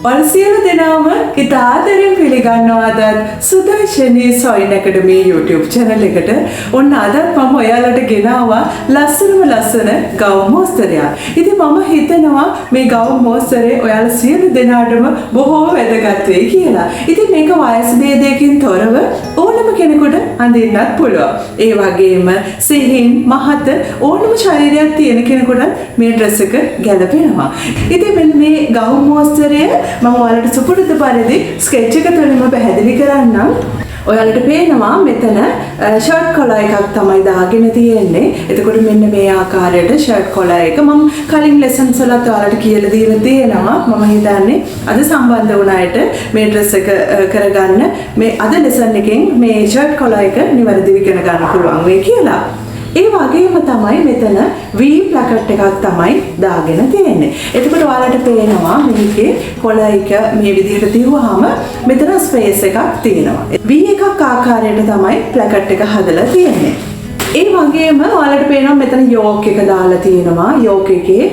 ඔලසියලු දෙනාම ඉතා ආදරෙන් පිළිගන්නවා අදත් සුදර්ශනී සොයින් ඇකඩමි YouTube channel එකට. ඔන්න අදත් මම ඔයාලට ගෙනාවා ලස්සන ගවුම් මෝස්තරයක්. ඉතින් මම හිතනවා මේ ගවුම් මෝස්තරේ ඔයාලා සියලු දෙනාටම බොහෝ වැදගත් වෙයි කියලා. ඉතින් මේක වයස් භේදයකින් තොරව ඕනම කෙනෙකුට අඳින්නත් පුළුවන්. ඒ වගේම සිහින් මහත ඕනම ශරීරයක් තියෙන කෙනෙකුට මේ ඩ්‍රෙස් එක ගැලපෙනවා. ඉතින් මෙන්න මේ ගවුම් මෝස්තරය මම ඔයාලට සුපුරුදු පරිදි ස්කෙච් එක තුළින්ම පැහැදිලි කරන්නම්. ඔයාලට පේනවා මෙතන ෂර්ට් කොලර් එකක් තමයි දාගෙන තියෙන්නේ. එතකොට මෙන්න මේ ආකාරයට ෂර්ට් කොලර් එක මම කලින් ලෙසන්ස් වලත් ඔයාලට කියලා දීලා තියෙනවා. මම හිතන්නේ අද සම්බන්ධ වුණ අයට මේ ඩ්‍රෙස් එක කරගන්න මේ අද ලෙසන් එකෙන් මේ ෂර්ට් කොලර් එක නිවැරදිව ඉගෙන ගන්න පුළුවන් වෙයි කියලා. ඒ වගේම තමයි මෙතන V ප්ලකට් එකක් තමයි දාගෙන තියෙන්නේ. එතකොට ඔයාලට පේනවා මේකේ කොලර් එක මේ විදිහට තියුවාම මෙතන ස්පේස් එකක් තියෙනවා. V එකක් ආකාරයට තමයි ප්ලකට් එක හදලා තියෙන්නේ. ඒ වගේම ඔයාලට පේනවා මෙතන යෝක් එක දාලා තියෙනවා. යෝක් එකේ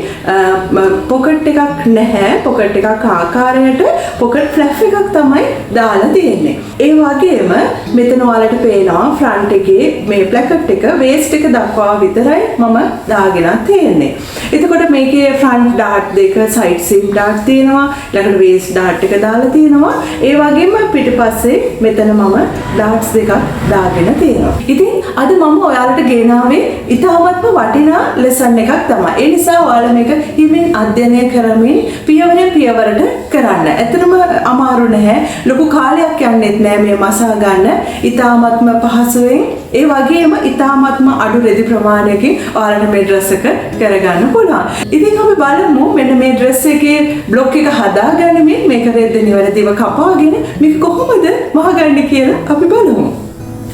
පොකට් එකක් නැහැ. පොකට් එකක් ආකාරයට පොකට් ෆ්ලැප් එකක් තමයි දාලා තියෙන්නේ. ඒ වගේම මෙතන ඔයාලට පේනවා ෆ්‍රන්ට් එකේ මේ ප්ලකට් එක වේස්ට් එක දක්වා විතරයි මම දාගෙන තියෙන්නේ. එතකොට මේකේ ෆ්‍රන්ට් ඩාට් දෙක සයිඩ් සිම් ඩාට් තියෙනවා. ඊළඟට වේස්ට් ඩාට් එක දාලා තියෙනවා. ඒ වගේම පිටපස්සේ මෙතන මම ඩාට්ස් දෙකක් දාගෙන තියෙනවා. ඉතින් අද මම ඔයාලට ගෙනාවේ ඉතාමත්ම වටිනා ලෙසන් එකක් තමයි. ඒ නිසා ඔයාලා මේක හිමින් අධ්‍යයනය කරමින් පියවරෙන් පියවරට කරන්න. ඇත්තටම අමාරු නැහැ. ලොකු කාලයක් යන්නෙත් නෑ මේ මසා ගන්න. ඉතාමත්ම පහසුවෙන් ඒ වගේම ඉතාමත්ම අඩු රෙදි ප්‍රමාණයකින් ඔයාලට මේ ඩ්‍රෙස් එක කරගන්න පුළුවන්. ඉතින් අපි බලමු මෙන්න මේ ඩ්‍රෙස් එකේ බ්ලොක් එක හදාගන්නමින් මේක රෙද්ද නිවැරදිව කපාගෙන මේක කොහොමද වහගන්නේ කියලා අපි බලමු.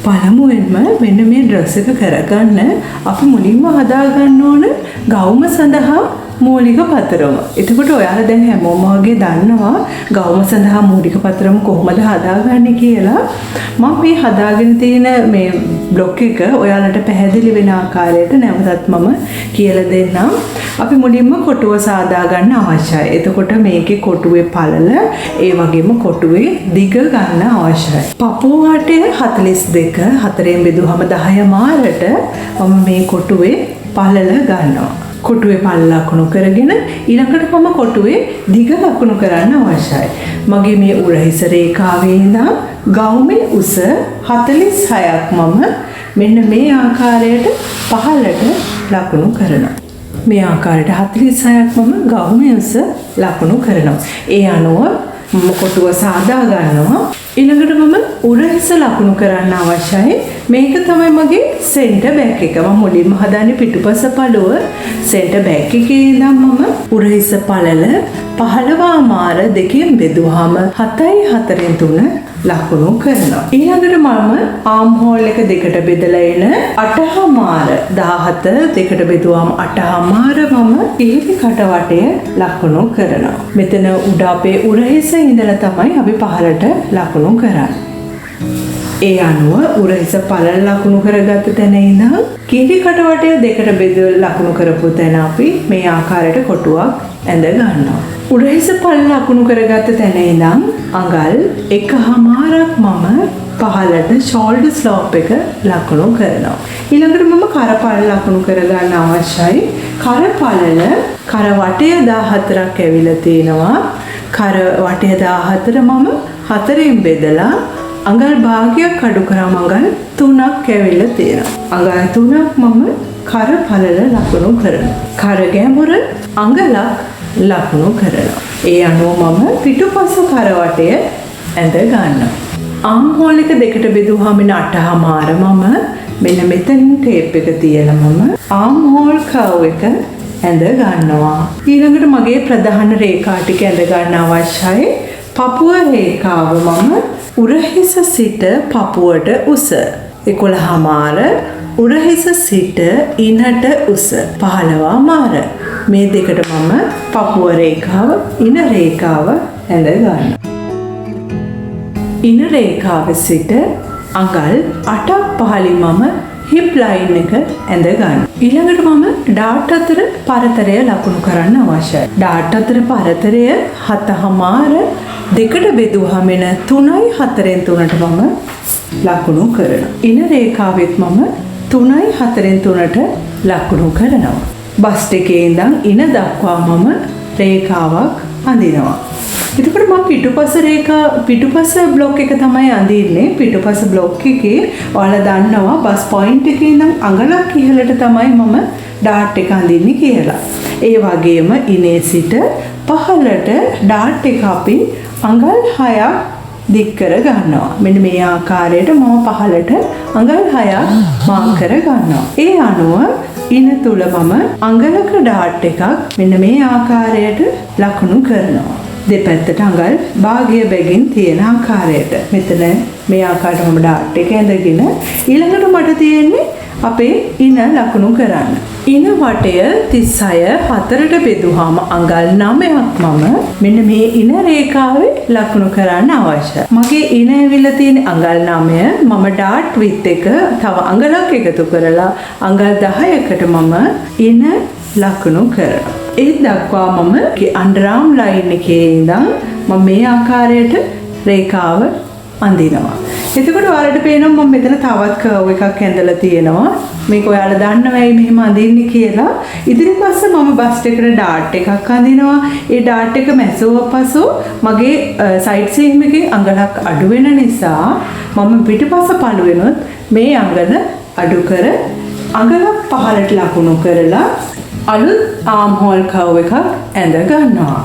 පළමුවෙන්ම මෙන්න මේ ඩ්‍රෙස් එක කරගන්න අපි මුලින්ම හදාගන්න ඕන ගවුම සඳහා මූලික පතරම. එතකොට ඔයාලා දැන් හැමෝම වගේ දන්නවා ගවුම සඳහා මූලික පතරම කොහොමද හදාගන්නේ කියලා. මම මේ හදාගෙන තියෙන මේ බ්ලොක් එක ඔයාලට පැහැදිලි වෙන ආකාරයට නැවතත් මම කියලා දෙන්නම්. අපි මුලින්ම කොටුව සාදා ගන්න අවශ්‍යයි. එතකොට මේකේ කොටුවේ පළල ඒ වගේම කොටුවේ දිග ගන්න අවශ්‍යයි. පපුව වටය 42 4ෙන් බෙදුවම 10 මාරට මම මේ කොටුවේ පළල ගන්නවා. කොටුවේ පළල ලකුණු කරගෙන ඊළඟට මම කොටුවේ දිග ලකුණු කරන්න අවශ්‍යයි. මගේ මේ උරහිස රේඛාවේ ඉඳන් ගවුමේ උස 46ක් මම මෙන්න මේ ආකාරයට පහළට ලකුණු කරනවා. මේ ආකාරයට 46ක් මම ගවුමේ උස ලකුණු කරනවා. ඒ අනුව මම කොටුව සාදා ගන්නවා. ඊළඟට මම උරහිස ලකුණු කරන්න අවශ්‍යයි. මේක තමයි මගේ සෙන්ටර් බෑක් එක. මම මුලින්ම හදාන්නේ පිටුපස පළුව. සෙන්ටර් බෑක් එකේ ඉඳන් මම උරහිස පළල 15 මාර දෙකෙන් බෙදුවාම 7/4 ලකුණු කරනවා. ඊළඟට මම ආම් හෝල් එක දෙකට බෙදලා එන 8 මාර 17 දෙකට බෙදුවාම 8 මාර මම ඉහිලි කටවටය ලකුණු කරනවා. මෙතන උඩ අපේ උරහිස ඉඳලා තමයි අපි පහළට ලකුණු කරන්නේ. ඒ අනුව උරහිස පළල ලකුණු කරගත්ත තැන ඉඳන් කිලි කටවටය දෙකට බෙදලා ලකුණු කරපු තැන අපි මේ ආකාරයට කොටුවක් ඇඳ ගන්නවා. උරහිස පළල ලකුණු කරගත්ත තැන ඉඳන් අඟල් 1/2ක් මම පහළට ෂෝල්ඩර් ස්ලෝප් එක ලකුණු කරනවා. ඊළඟට මම කර පළල ලකුණු කරගන්න අවශ්‍යයි. කර පළල කර වටය 14ක් ඇවිල්ලා තිනවා. කර වටය 14 මම 4ෙන් බෙදලා අඟල් භාගයක් අඩු කරාම අඟල් 3ක් ඇවිල්ලා තියෙනවා. අඟල් 3ක් මම කර පළල ලකුණු කරනවා. කර ගැඹුර අඟලක් ලකුණු කරනවා. ඒ අනුව මම පිටුපස කර වටය ඇඳ ගන්නවා. ආම් හෝල් එක දෙකට බෙදුවාම 8/4 මම මෙන්න මෙතන ටේප් එක තියලා මම ආම් හෝල් කර්ව් එක ඇඳ ගන්නවා. ඊළඟට මගේ ප්‍රධාන රේඛා ටික ඇඳ ගන්න අවශ්‍යයි. පපුව රේඛාව මම උරහිස සිට පපුවට උස 11 මාර උරහිස සිට ඉනට උස 15 මාර මේ දෙකට මම පපුව රේඛාව ඉන රේඛාව ඇඳ ගන්නවා. ඉන රේඛාව සිට අඟල් 8ක් පහළින් මම හිප් ලයින් එක ඇඳ ගන්න. ඊළඟට මම ඩාට් අතර පරතරය ලකුණු කරන්න අවශ්‍යයි. ඩාට් අතර පරතරය 7.5 දෙකට බෙදුවාම එන 3යි 4න් 3ට මම ලකුණු කරනවා. ඉන රේඛාවෙත් මම 3යි 4න් 3ට ලකුණු කරනවා. බස්ට් එකේ ඉඳන් ඉන දක්වා මම රේඛාවක් අඳිනවා. එතකොට මම පිටුපස බ්ලොක් එක තමයි අඳින්නේ. පිටුපස බ්ලොක් එකේ ඔයාලා දන්නවා බස් පොයින්ට් එකේ ඉඳන් අඟලක් ඉහළට තමයි මම ඩාට් එක අඳින්නේ කියලා. ඒ වගේම ඉනේ සිට පහළට ඩාට් එක අපි අඟල් 6ක් දික් කර ගන්නවා. මෙන්න මේ ආකාරයට මම පහළට අඟල් 6ක් මාක් කර ගන්නවා. ඒ අනුව ඉන තුල මම අඟලක ඩාට් එකක් මෙන්න මේ ආකාරයට ලකුණු කරනවා. දෙපැත්තට අඟල් භාගය බැගින් තියෙන ආකාරයට. මෙතන මේ ආකාරයට මම ඩාට් එක ඇඳගෙන ඊළඟට මට තියෙන්නේ අපේ ඉන ලකුණු කරන්න. ඉන වටය 36 4ට බෙදුවාම අඟල් 9ක් මම මෙන්න මේ ඉන රේඛාවේ ලකුණු කරන්න අවශ්‍යයි. මගේ ඉන ඇවිල්ලා තියෙන අඟල් 9 මම ඩාට් විත් එක තව අඟලක් එකතු කරලා අඟල් 10කට මම ඉන ලකුණු කරනවා. ඒ දක්වා මම අන්ඩර්ආම් ලයින් එකේ ඉඳන් මම මේ ආකාරයට රේඛාව අඳිනවා. එතකොට ඔයාලට පේනවා මම මෙතන තවත් කර්ව් එකක් ඇඳලා තියෙනවා. මේක ඔයාලා දන්නවයි මෙහෙම අඳින්නේ කියලා. ඉදිරිපස්ස මම බස්ට් එකට ඩාට් එකක් අඳිනවා. ඒ ඩාට් එක මැසුව පසු මගේ සයිඩ් සීම් එකේ අඟලක් අඩු වෙන නිසා මම පිටුපස පළුවෙනොත් මේ අඟල අඩු කර අඟලක් පහළට ලකුණු කරලා අලුත් ආම් හෝල් කර්ව් එකක් ඇඳ ගන්නවා.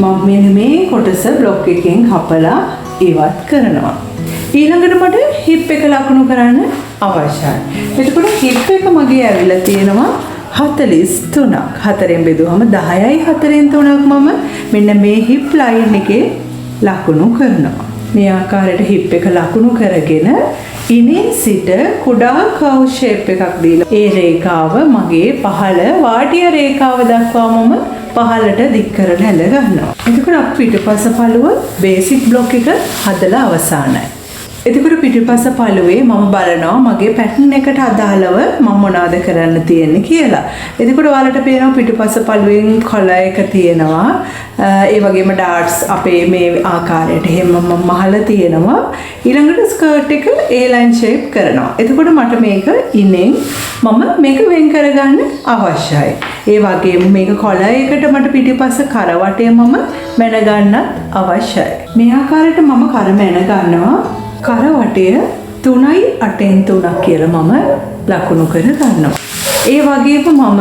මම මෙන්න මේ කොටස බ්ලොක් එකෙන් කපලා ඉවත් කරනවා. ඊළඟට මට හිප් එක ලකුණු කරන්න අවශ්‍යයි. එතකොට හිප් එක මගේ ඇවිල්ලා තියෙනවා 43ක්. 4ෙන් බෙදුවම 10යි 4න් 3ක් මම මෙන්න මේ හිප් ලයින් එකේ ලකුණු කරනවා. මේ ආකාරයට හිප් එක ලකුණු කරගෙන ඉනේ සිට කුඩා කර්ව් ෂේප් එකක් දීලා ඒ රේඛාව මගේ පහළ වාටිය රේඛාව දක්වා මම පහළට දික් කරලා ඇඳ ගන්නවා. එතකොට අපි පිටුපස පළුව බේසික් බ්ලොක් එක හදලා අවසానයි. එතකොට පිටුපස පළුවේ මම බලනවා මගේ පැටර්න් එකට අදාළව මම මොනවද කරන්න තියෙන්නේ කියලා. එතකොට ඔයාලට පේනවා පිටුපස පළුවෙන් කොලර් එක තියෙනවා. ඒ වගේම ඩාට්ස් අපේ මේ ආකාරයට එහෙම මම මහලා තියෙනවා. ඊළඟට ස්කර්ට් එක A-line shape කරනවා. එතකොට මට මේක ඉනෙන් මම මේක වෙන් කරගන්න අවශ්‍යයි. ඒ වගේම මේක කොලර් එකට මට පිටුපස කරවටය මම මැන ගන්නත් අවශ්‍යයි. මේ ආකාරයට මම කර මැන ගන්නවා. කරවටය 3යි 8න් 3ක් කියලා මම ලකුණු කර ගන්නවා. ඒ වගේම මම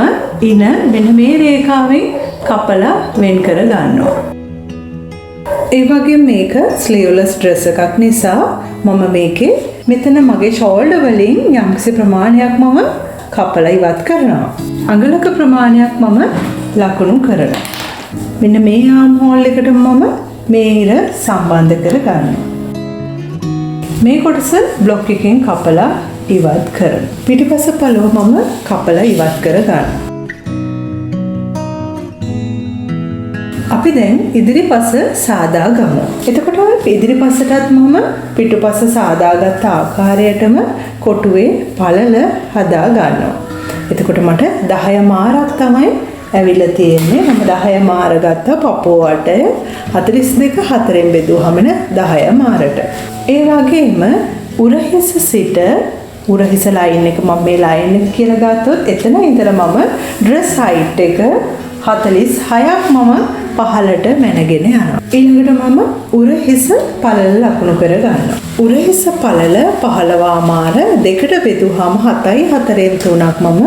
ඉන මෙන්න මේ රේඛාවෙන් කපලා වෙන් කර ගන්නවා. ඒ වගේම මේක ස්ලීව්ලස් ඩ්‍රෙස් එකක් නිසා මම මේකේ මෙතන මගේ ෂෝල්ඩර් වලින් යම්කිසි ප්‍රමාණයක් මම කපලා ඉවත් කරනවා. අඟලක ප්‍රමාණයක් මම ලකුණු කරනවා. මෙන්න මේ ආම් හෝල් එකට මම මේ ඉර සම්බන්ධ කර ගන්නවා. මේ කොටස බ්ලොක් එකෙන් කපලා ඉවත් කරනවා. පිටිපස පළුව මම කපලා ඉවත් කර ගන්නවා. අපි දැන් ඉදිරිපස සාදා ගමු. එතකොට ඉදිරිපසටත් මම පිටුපස සාදාගත් ආකාරයටම කොටුවේ පළල හදා ගන්නවා. එතකොට මට 10 මාරක් තමයි ඇවිල්ලා තියෙන්නේ. මම 10 මාර ගත්තා පපුව වටය 42 4ෙන් බෙදුවාම 10 මාරට. ඒ වගේම උරහිස සිට උරහිස ලයින් එක මම මේ ලයින් එක කියලා ගත්තොත් එතන ඉඳලා මම ඩ්‍රෙස් හයිට් එක 46ක් මම පහළට මැනගෙන යනවා. ඊළඟට මම උරහිස පළල ලකුණු කර ගන්නවා. උරහිස පළල 15 මාර දෙකට බෙදුවාම 7යි 4න් 3ක් මම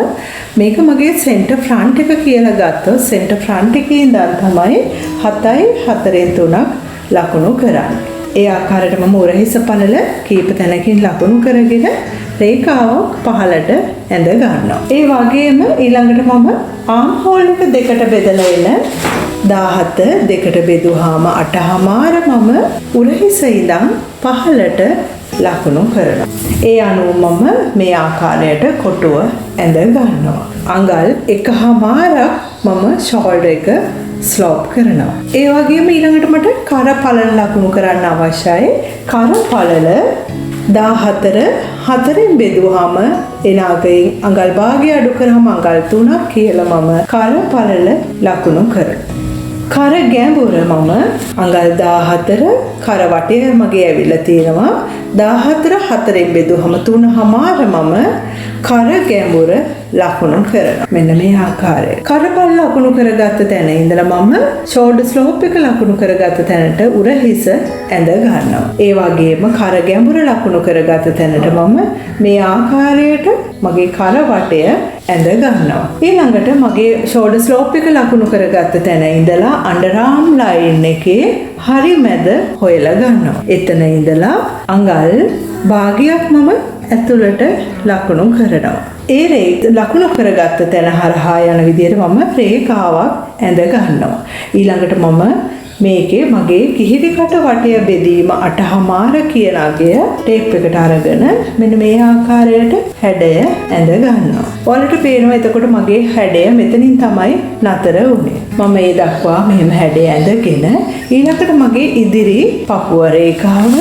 මේක මගේ සෙන්ටර් ෆ්‍රන්ට් එක කියලා ගත්තොත් සෙන්ටර් ෆ්‍රන්ට් එකේ ඉඳන් තමයි 7යි 4න් 3ක් ලකුණු කරන්නේ. ඒ ආකාරයට මම උරහිස පළල කීප තැනකින් ලකුණු කරගෙන රේඛාවක් පහළට ඇඳ ගන්නවා. ඒ වගේම ඊළඟට මම ආම් හෝල් එක දෙකට බෙදලා එන 17 දෙකට බෙදුවාම 8මාර මම උරහිස ඉඳන් පහළට ලකුණු කරනවා. ඒ අනුව මම මේ ආකාරයට කොටුව ඇඳ ගන්නවා. අඟල් 1මාරක් මම ෂෝල්ඩර් එක ස්ලෝප් කරනවා. ඒ වගේම ඊළඟට මට කර පළල ලකුණු කරන්න අවශ්‍යයි. කර පළල 14 4ෙන් බෙදුවාම එන අගයෙන් අඟල් භාගය අඩු කරාම අඟල් 3ක් කියලා මම කර පළල ලකුණු කරනවා. කර ගැඹුර මම අඟල් 14 කර වටය මගේ ඇවිල්ලා තියෙනවා 14 4ෙන් බෙදුවම 3මාර මම කර ගැඹුර ලකුණු කරනවා. මෙන්න මේ ආකාරයට. කරපල් ලකුණු කරගත්ත තැන ඉඳලා මම ෂෝල්ඩර් ස්ලෝප් එක ලකුණු කරගත්ත තැනට උරහිස ඇඳ ගන්නවා. ඒ වගේම කර ගැඹුර ලකුණු කරගත්ත තැනට මම මේ ආකාරයට මගේ කර වටය ඇඳ ගන්නවා. ඊළඟට මගේ ෂෝල්ඩර් ස්ලෝප් එක ලකුණු කරගත්ත තැන ඉඳලා අන්ඩර්ආර්ම් ලයින් එකේ හරි මැද හොයලා ගන්නවා. එතන ඉඳලා අඟල් භාගයක් මම ඇතුළට ලකුණු කරනවා. ඒ ලකුණු කරගත්ත තැන හරහා යන විදිහට මම රේඛාවක් ඇඳ ගන්නවා. ඊළඟට මම මේකේ මගේ කිහිරි කට වටය බෙදීම 8මාර කියන අගය ටේප් එකට අරගෙන මෙන්න මේ ආකාරයට හැඩය ඇඳ ගන්නවා. ඔයාලට පේනවා එතකොට මගේ හැඩය මෙතනින් තමයි නතර වුනේ. මම මේ දක්වා මෙහෙම හැඩය ඇඳගෙන ඊළඟට මගේ ඉදිරි පපුව රේඛාව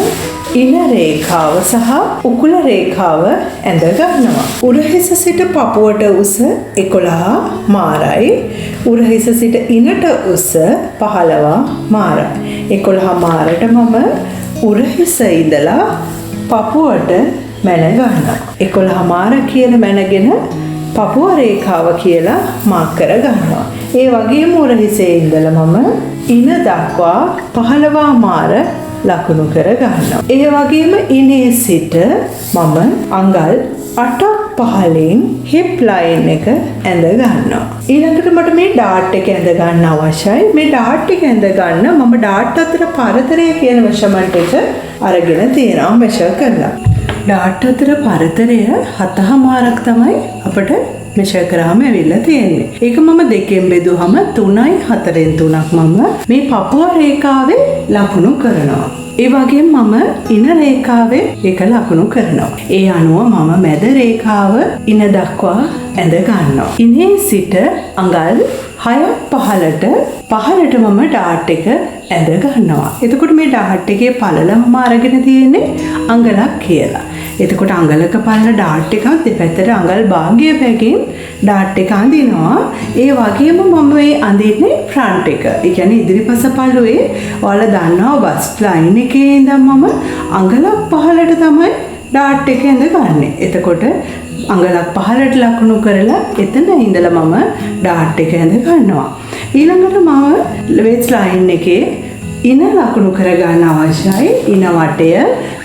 ඉන රේඛාව සහ උකුල රේඛාව ඇඳ ගන්නවා. උරහිස සිට පපුවට උස 11 මාරයි. උරහිස සිට ඉනට උස 15 මාරයි. 11 මාරට මම උරහිස ඉඳලා පපුවට මැන ගන්නවා. 11 මාර කියලා මැනගෙන පපුව රේඛාව කියලා මාක් කර ගන්නවා. ඒ වගේම උරහිසේ ඉඳලා මම ඉන දක්වා 15 මාර ලකුණු කර ගන්නවා. ඒ වගේම ඉනේ සිට මම අඟල් 8ක් පහලින් හිප් ලයින් එක ඇඳ ගන්නවා. ඊළඟට මට මේ ඩාට් එක ඇඳ ගන්න අවශ්‍යයි. මේ ඩාට් එක ඇඳ ගන්න මම ඩාට් අතර පරතරය කියන මෙෂර්මන්ට් එක අරගෙන තියෙනවා මෙෂර් කරලා. ඩාට් අතර පරතරය 7මාරක් තමයි අපිට මෙෂර් කරාම ඇවිල්ලා තියෙන්නේ. ඒක මම දෙකෙන් බෙදුවම 3යි 4ෙන් 3ක් මම මේ පපුව රේඛාවේ ලකුණු කරනවා. ඒ වගේම මම ඉන රේඛාවේ ඒක ලකුණු කරනවා. ඒ අනුව මම මැද රේඛාව ඉන දක්වා ඇඳ ගන්නවා. ඉනේ සිට අඟල් 6ක් පහළට මම ඩාට් එක ඇඳ ගන්නවා. එතකොට මේ ඩාට් එකේ පළලම අරගෙන තියෙන්නේ අඟලක් කියලා. එතකොට අඟලක පළල ඩාට් එකක් දෙපැත්තට අඟල් භාගය පැකින් ඩාට් එක අඳිනවා. ඒ වගේම මම මේ අඳින්නේ ෆ්‍රන්ට් එක. ඒ කියන්නේ ඉදිරිපස පළුවේ ඔයාලා දන්නවා බස්ට් ලයින් එකේ ඉඳන් මම අඟලක් පහළට තමයි ඩාට් එක ඇඳගන්නේ. එතකොට අඟලක් පහළට ලකුණු කරලා එතන ඉඳලා මම ඩාට් එක ඇඳ ගන්නවා. ඊළඟට මම වෙස් ලයින් එකේ ඉන ලකුණු කර ගන්න අවශ්‍යයි. ඉන වටය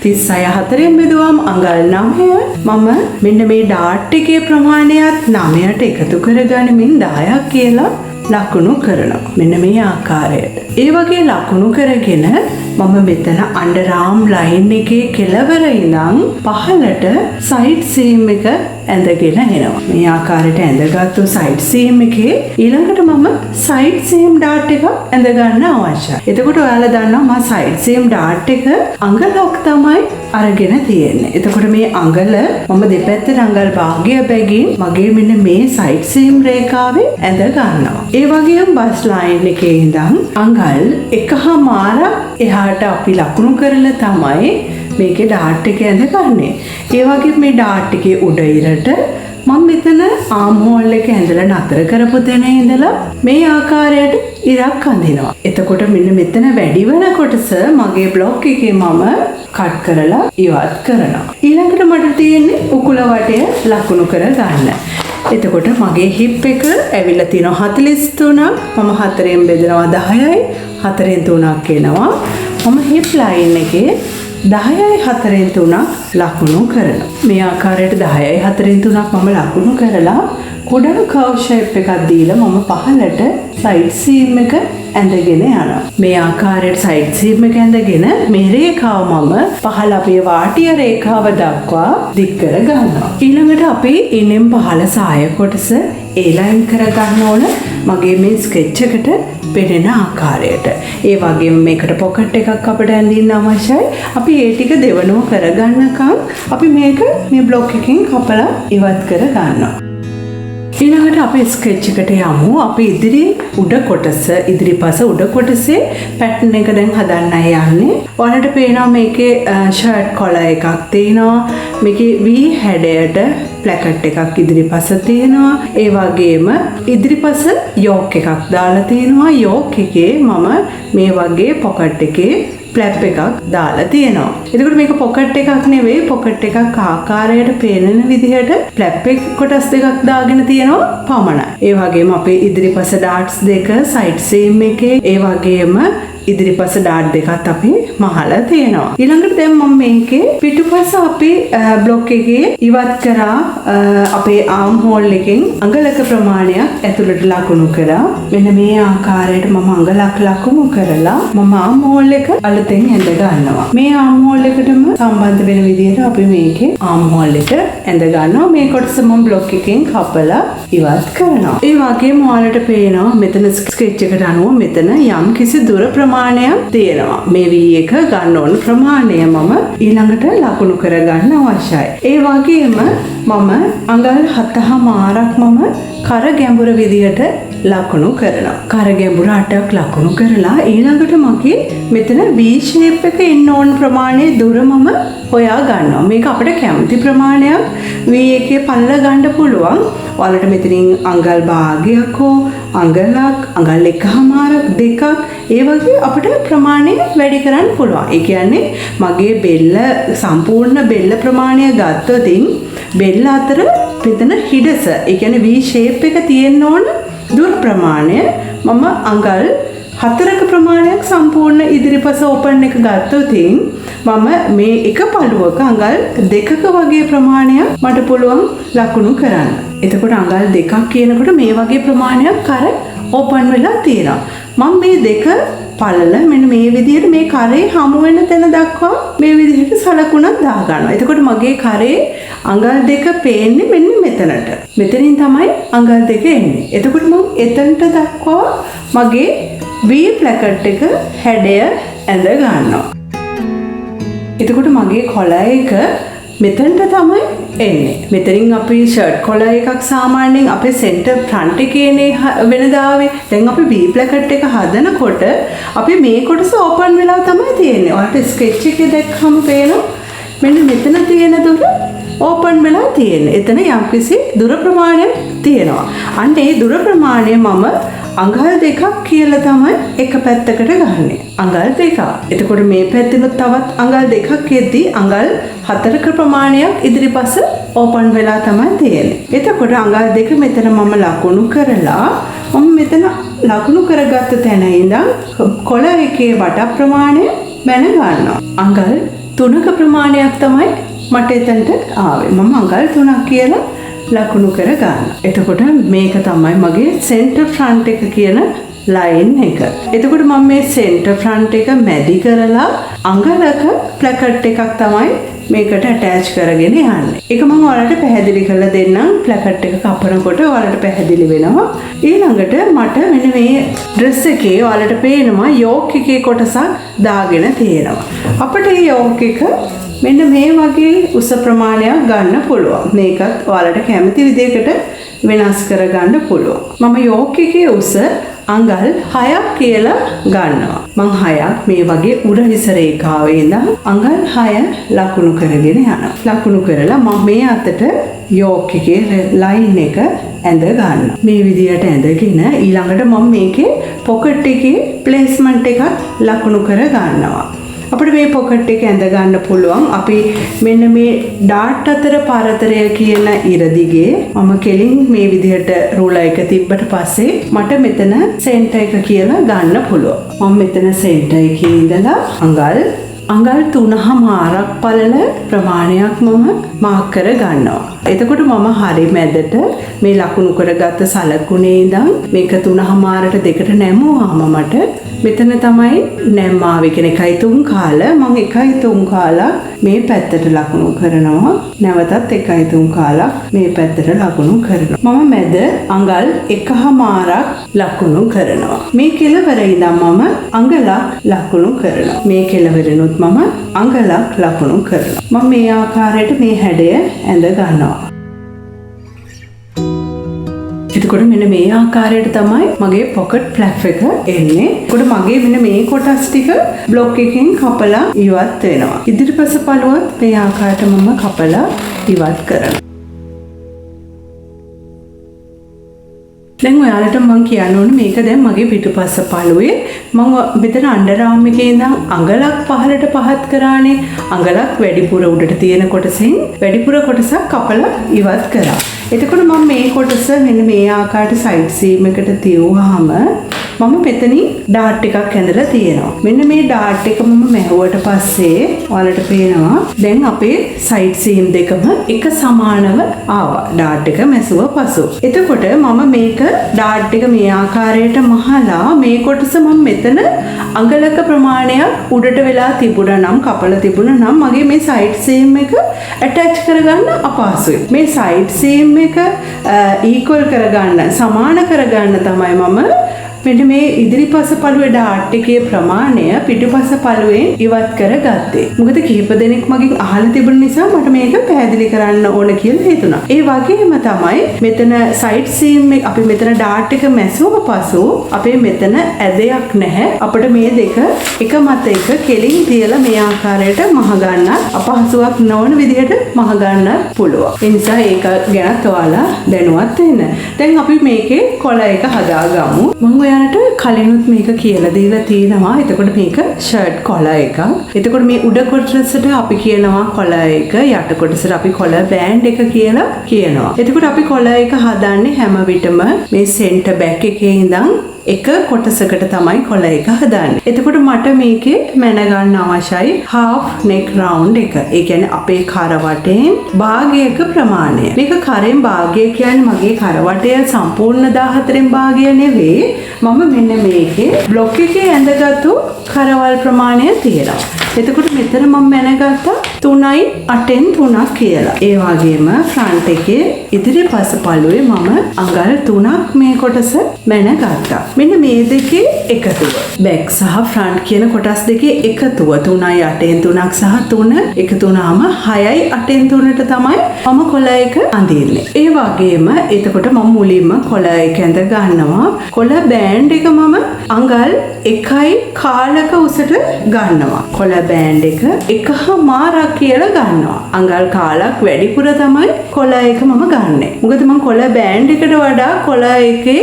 36 4ෙන් බෙදුවම අඟල් 9 මම මෙන්න මේ ඩාට් එකේ ප්‍රමාණයත් 9ට එකතු කරගනිමින් 10ක් කියලා ලකුණු කරනවා. මෙන්න මේ ආකාරයට. ඒ වගේ ලකුණු කරගෙන මම මෙතන අන්ඩර්ආර්ම් ලයින් එකේ කෙළවර ඉඳන් පහළට සයිඩ් සීම් එක ඇඳගෙන එනවා. මේ ආකාරයට ඇඳගත්තු සයිඩ් සීම් එකේ ඊළඟට මම සයිඩ් සීම් ඩාට් එකක් ඇඳ ගන්න අවශ්‍යයි. එතකොට ඔයාලා දන්නවා මම සයිඩ් සීම් ඩාට් එක අඟලක් තමයි අරගෙන තියෙන්නේ. එතකොට මේ අඟල මම දෙපැත්තට අඟල් භාගය බැගින් මගේ මෙන්න මේ සයිඩ් සීම් රේඛාවේ ඇඳ ගන්නවා. ඒ වගේම බස් ලයින් එකේ ඉඳන් අඟල් 1මාරක් එහාට අපි ලකුණු කරලා තමයි මේකේ ඩාට් එක ඇඳගන්නේ. ඒ වගේ මේ ඩාට් එකේ උඩ ඉරට මම මෙතන ආම් හෝල් එක ඇඳලා නතර කරපු තැන ඉඳලා මේ ආකාරයට ඉරක් අඳිනවා. එතකොට මෙන්න මෙතන වැඩි වෙන කොටස මගේ බ්ලොක් එකේ මම කට් කරලා ඉවත් කරනවා. ඊළඟට මට තියෙන්නේ උකුල වටය ලකුණු කර ගන්න. එතකොට මගේ හිප් එක ඇවිල්ලා තියෙනවා 43ක්. මම 4ෙන් බෙදනවා 10යි 4ෙන් 3ක් එනවා. මම හිප් ලයින් එකේ 10යි 4ෙන් 3ක් ලකුණු කරනවා. මේ ආකාරයට 10යි 4ෙන් 3ක් මම ලකුණු කරලා ගොඩක් කර්ව් ෂේප් එකක් දීලා මම පහළට සයිඩ් සීම් එක ඇඳගෙන යනවා. මේ ආකාරයට සයිඩ් සීම් එක ඇඳගෙන මේ රේඛාව මම පහළ අපේ වාටිය රේඛාව දක්වා දික් කර ගන්නවා. ඊළඟට අපි ඉනෙන් පහළ සාය කොටස ඒ ලයින් කර ගන්න ඕන මගේ මේ ස්කෙච් එකට පෙනෙන ආකාරයට. ඒ වගේම මේකට පොකට් එකක් අපිට ඇඳින්න අවශ්‍යයි. අපි ඒ ටික දෙවනුව කරගන්නකම් අපි මේක මේ බ්ලොක් එකකින් කපලා ඉවත් කර ගන්නවා. ඊළඟට අපි ස්කෙච් එකට යමු. අපි ඉදිරි උඩ කොටස ඉදිරිපස උඩ කොටසේ පැටර්න් එක දැන් හදන්නයි යන්නේ. ඔයාලට පේනවා මේකේ ෂර්ට් කොලර් එකක් තියෙනවා. මේකේ V හැඩයට ප්ලැකට් එකක් ඉදිරිපස තියෙනවා. ඒ වගේම ඉදිරිපස යෝක් එකක් දාලා තියෙනවා. යෝක් එකේ මම මේ වගේ පොකට් එකේ ෆ්ලැප් එකක් දාලා තියෙනවා. එතකොට මේක පොකට් එකක් නෙවෙයි, පොකට් එකක් ආකාරයට පේනන විදිහට ෆ්ලැප් එක කොටස් දෙකක් දාගෙන තියෙනවා පමණයි. ඒ වගේම අපේ ඉදිරිපස ඩාට්ස් දෙක සයිඩ් සීම් එකේ, ඒ වගේම ඉදිරිපස ඩාට් දෙකත් අපි මහලා තියෙනවා. ඊළඟට දැන් මම මේකේ පිටුපස අපි බ්ලොක් එකේ ඉවත් කරා අපේ ආම් හෝල් එකෙන් අඟලක ප්‍රමාණයක් ඇතුළට ලකුණු කරා. මෙන්න මේ ආකාරයට මම අඟලක් ලකුණු කරලා මම ආම් හෝල් එක අලුතෙන් ඇඳ ගන්නවා. මේ ආම් හෝල් එකටම සම්බන්ධ වෙන විදිහට අපි මේකේ ආම් හෝල් එක ඇඳ ගන්නවා. මේ කොටස මම බ්ලොක් එකෙන් කපලා ඉවත් කරනවා. ඒ වගේම ඔයාලට පේනවා මෙතන ස්කෙච් එකට අනුව මෙතන යම් කිසි දුර ප්‍රමාණයක් තියෙනවා. මේ V එක ගන්න ඕන ප්‍රමාණය මම ඊළඟට ලකුණු කරගන්න අවශ්‍යයි. ඒ වගේම මම අඟල් 7.5ක් මම කර ගැඹුර විදියට ලකුණු කරනවා. කර ගැඹුර 8ක් ලකුණු කරලා ඊළඟට මගේ මෙතන V shape එක එන්න ඕන ප්‍රමාණයේ දුර මම හොයා ගන්නවා. මේක අපිට කැමති ප්‍රමාණයක් V එකේ පල්ල ගන්න පුළුවන්. ඔයාලට මෙතනින් අඟල් භාගයක් හෝ අඟලක්, අඟල් 1.5ක්, 2ක් ඒ වගේ අපිට ප්‍රමාණය වැඩි කරන්න පුළුවන්. ඒ කියන්නේ මගේ බෙල්ල සම්පූර්ණ බෙල්ල ප්‍රමාණය ගත්තොත් බෙල්ල අතර මෙතන හිඩස, ඒ කියන්නේ V shape එක තියෙන්න ඕන දුර ප්‍රමාණය මම අඟල් 4ක ප්‍රමාණයක් සම්පූර්ණ ඉදිරිපස ඕපන් එක ගත්තොත් මම මේ එක පළුවක අඟල් 2ක වගේ ප්‍රමාණයක් මට පුළුවන් ලකුණු කරන්න. එතකොට අඟල් 2ක් කියනකොට මේ වගේ ප්‍රමාණයක් කර ඕපන් වෙලා තියෙනවා. මම මේ දෙක පළල මෙන්න මේ විදිහට මේ කරේ හමු වෙන තැන දක්වා මේ විදිහට සලකුණක් දා ගන්නවා. එතකොට මගේ කරේ අඟල් 2 පේන්නේ මෙන්න මෙතනට. මෙතනින් තමයි අඟල් 2 එන්නේ. එතකොට මම එතනට දක්වා මගේ V ප්ලැකට් එක හැඩය ඇඳ ගන්නවා. එතකොට මගේ කොලර් එක මෙතනට තමයි එන්නේ. මෙතනින් අපි ෂර්ට් කොලර් එකක් සාමාන්‍යයෙන් අපේ සෙන්ටර් ෆ්‍රන්ට් එකේනේ වෙනදාවේ. දැන් අපි V ප්ලැකට් එක හදනකොට අපි මේ කොටස ඕපන් වෙලා තමයි තියෙන්නේ. ඔයාලට ස්කෙච් එකේ දැක්කම පේනවා මෙන්න මෙතන තියෙන දුර ඕපන් වෙලා තියෙන්නේ. එතන යම්කිසි දුර ප්‍රමාණයක් තියෙනවා. අන්න ඒ දුර ප්‍රමාණය මම අඟල් 2ක් කියලා තමයි එක පැත්තකට ගන්නෙ. අඟල් 2ක්. එතකොට මේ පැත්තෙනුත් තවත් අඟල් 2ක් එද්දී අඟල් 4ක ප්‍රමාණයක් ඉදිරිපස ඕපන් වෙලා තමයි තියෙන්නේ. එතකොට අඟල් 2 මෙතන මම ලකුණු කරලා මම මෙතන ලකුණු කරගත්ත තැන ඉඳන් කොළ එකේ වට ප්‍රමාණය මැන ගන්නවා. අඟල් 3ක ප්‍රමාණයක් තමයි මට එතනට ආවේ. මම අඟල් 3ක් කියලා ලකුණු කර ගන්න. එතකොට මේක තමයි මගේ සෙන්ටර් ෆ්‍රන්ට් එක කියන ලයින් එක. එතකොට මම මේ සෙන්ටර් ෆ්‍රන්ට් එක මැදි කරලා අඟලක ප්ලැකට් එකක් තමයි මේකට ඇටච් කරගෙන යන්නේ. ඒක මම ඔයාලට පැහැදිලි කරලා දෙන්නම්. ප්ලැකට් එක කපනකොට ඔයාලට පැහැදිලි වෙනවා. ඊළඟට මට මෙන්න මේ ඩ්‍රෙස් එකේ ඔයාලට පේනවා යෝක් එකේ කොටසක් දාගෙන තියෙනවා. අපිට මේ යෝක් එක මෙන්න මේ වගේ උස ප්‍රමාණයක් ගන්න පුළුවන්. මේකත් ඔයාලට කැමති විදිහකට වෙනස් කරගන්න පුළුවන්. මම යෝක් එකේ උස අඟල් 6ක් කියලා ගන්නවා. මං 6ක් මේ වගේ උරහිස රේඛාවේ ඉඳන් අඟල් 6 ලකුණු කරගෙන යනවා. ලකුණු කරලා මම මේ අතට යෝක් එකේ ලයින් එක ඇඳ ගන්නවා. මේ විදිහට ඇඳගෙන ඊළඟට මම මේකේ පොකට් එකේ ප්ලේස්මන්ට් එකක් ලකුණු කර ගන්නවා. අපිට මේ පොකට් එක ඇඳ ගන්න පුළුවන්. අපි මෙන්න මේ ඩාට් අතර පරතරය කියන ඉර දිගේ මම කෙලින් මේ විදිහට රූලර් එක තිබ්බට පස්සේ මට මෙතන සෙන්ටර් එක කියලා ගන්න පුළුවන්. මම මෙතන සෙන්ටර් එකේ ඉඳලා අඟල් 3.5ක් පළල ප්‍රමාණයක් මම මාක් කර ගන්නවා. එතකොට මම හරි මැදට මේ ලකුණු කරගත්ත සලකුණේ ඉඳන් මේක 3.5ට 2ට නැමුවාම මට මෙතන තමයි නැම්මාවේ කියන 1.3 කාල මම 1.3 කාලක් මේ පැත්තට ලකුණු කරනවා. නැවතත් 1.3 කාලක් මේ පැත්තට ලකුණු කරනවා. මම මැද අඟල් 1.5ක් ලකුණු කරනවා. මේ කෙළවර ඉඳන් මම අඟලක් ලකුණු කරනවා. මේ කෙළවරිනුත් මම අඟලක් ලකුණු කරනවා. මම මේ ආකාරයට මේ හැඩය ඇඳ ගන්නවා. එතකොට මෙන්න මේ ආකාරයට තමයි මගේ පොකට් ෆ්ලැප් එක එන්නේ. එතකොට මගේ මෙන්න මේ කොටස් ටික බ්ලොක් එකකින් කපලා ඉවත් වෙනවා. ඉදිරිපස පළුවත් මේ ආකාරයට මම කපලා ඉවත් කරනවා. දැන් ඔයාලට මම කියන්න ඕනේ මේක දැන් මගේ පිටුපස්ස පළුවේ මම මෙතන අන්ඩර් ආම් එකේ ඉඳන් අඟලක් පහළට පහත් කරානේ. අඟලක් වැඩිපුර උඩට තියෙන කොටසෙන් වැඩිපුර කොටසක් කපලා ඉවත් කරා. එතකොට මම මේ කොටස මෙන්න මේ ආකාරයට සයිඩ් සීම් එකට තියුවාම මම මෙතනින් ඩාට් එකක් ඇඳලා තියෙනවා. මෙන්න මේ ඩාට් එක මම මැහුවට පස්සේ ඔයාලට පේනවා දැන් අපේ සයිඩ් සීම් දෙකම එක සමානව ආවා. ඩාට් එක මැසුව පසු. එතකොට මම මේක ඩාට් එක මේ ආකාරයට මහලා මේ කොටස මම මෙතන අඟලක ප්‍රමාණයක් උඩට වෙලා තිබුණා නම් කපලා තිබුණා නම් මගේ මේ සයිඩ් සීම් එක ඇටච් කරගන්න අපහසුයි. මේ සයිඩ් සීම් එක ඊක්වල් කරගන්න සමාන කරගන්න තමයි මම මෙන්න මේ ඉදිරිපස පළුවේ ඩාට් එකේ ප්‍රමාණය පිටුපස පළුවෙන් ඉවත් කරගත්තේ. මොකද කිහිප දෙනෙක් මගෙන් අහලා තිබුණ නිසා මට මේක පැහැදිලි කරන්න ඕන කියලා හිතුණා. ඒ වගේම තමයි මෙතන සයිඩ් සීම් එක අපි මෙතන ඩාට් එක මැසුව පසු අපේ මෙතන ඇදයක් නැහැ. අපිට මේ දෙක එක මත එක කෙලින් තියලා මේ ආකාරයට මහ ගන්න අපහසුයක් නොවන විදිහට මහ ගන්න පුළුවන්. ඒ නිසා ඒක ගැනත් ඔයාලා දැනුවත් වෙන්න. දැන් අපි මේකේ කොළ එක හදාගමු. මම ඔයාලට කලිනුත් මේක කියලා දීලා තියෙනවා. එතකොට මේක ෂර්ට් කොළා එකක්. එතකොට මේ උඩ කොටසට අපි කියනවා කොළා එක, යට කොටසට අපි කොළා බෑන්ඩ් එක කියලා කියනවා. එතකොට අපි කොළා එක හදන්නේ හැම විටම මේ සෙන්ටර් බෑක් එකේ ඉඳන් එක කොටසකට තමයි කොළ එක හදාන්නේ. එතකොට මට මේකේ මැන ගන්න අවශ්‍යයි half neck round එක. ඒ කියන්නේ අපේ කරවටෙන් භාගයක ප්‍රමාණය. මේක කරෙන් භාගය කියන්නේ මගේ කරවටය සම්පූර්ණ 14න් භාගය නෙවෙයි. මම මෙන්න මේකේ බ්ලොක් එකේ ඇඳගත්තු කරවල් ප්‍රමාණය තියෙනවා. එතකොට මෙතන මම මැනගත්තා 3යි 8න් 3ක් කියලා. ඒ වගේම ෆ්‍රන්ට් එකේ ඉදිරිපස පළුවේ මම අඟල් 3ක් මේ කොටස මැනගත්තා. මෙන්න මේ දෙකේ එකතුව. බැක් සහ ෆ්‍රන්ට් කියන කොටස් දෙකේ එකතුව 3යි 8න් 3ක් සහ 3 එකතු වුණාම 6යි 8න් 3ට තමයි මම කොළ එක අඳින්නේ. ඒ වගේම එතකොට මම මුලින්ම කොළ එක ඇඳ ගන්නවා. කොළ බෑන්ඩ් එක මම අඟල් 1යි කාලක උසට ගන්නවා. කොළ බෑන්ඩ් එක 1.5 කියලා ගන්නවා. අඟල් කාලක් වැඩිපුර තමයි කොළ එක මම ගන්නෙ. මොකද මම කොළ බෑන්ඩ් එකට වඩා කොළ එකේ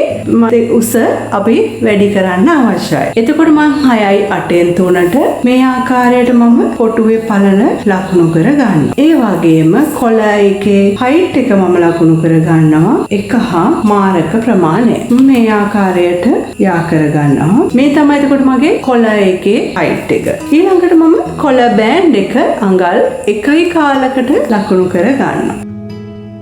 උස අපි වැඩි කරන්න අවශ්‍යයි. එතකොට මම 6යි 8න් 3ට මේ ආකාරයට මම කොටුවේ පළල ලකුණු කර ගන්නවා. ඒ වගේම කොළ එකේ height එක මම ලකුණු කර ගන්නවා 1.5 ප්‍රමාණය. මේ ආකාරයට යා කර ගන්නවා. මේ තමයි එතකොට මගේ කොළ එකේ height එක. ඊළඟට මම කොළ බෑන්ඩ් එක අඟල් 1යි කාලකට ලකුණු කර ගන්නවා.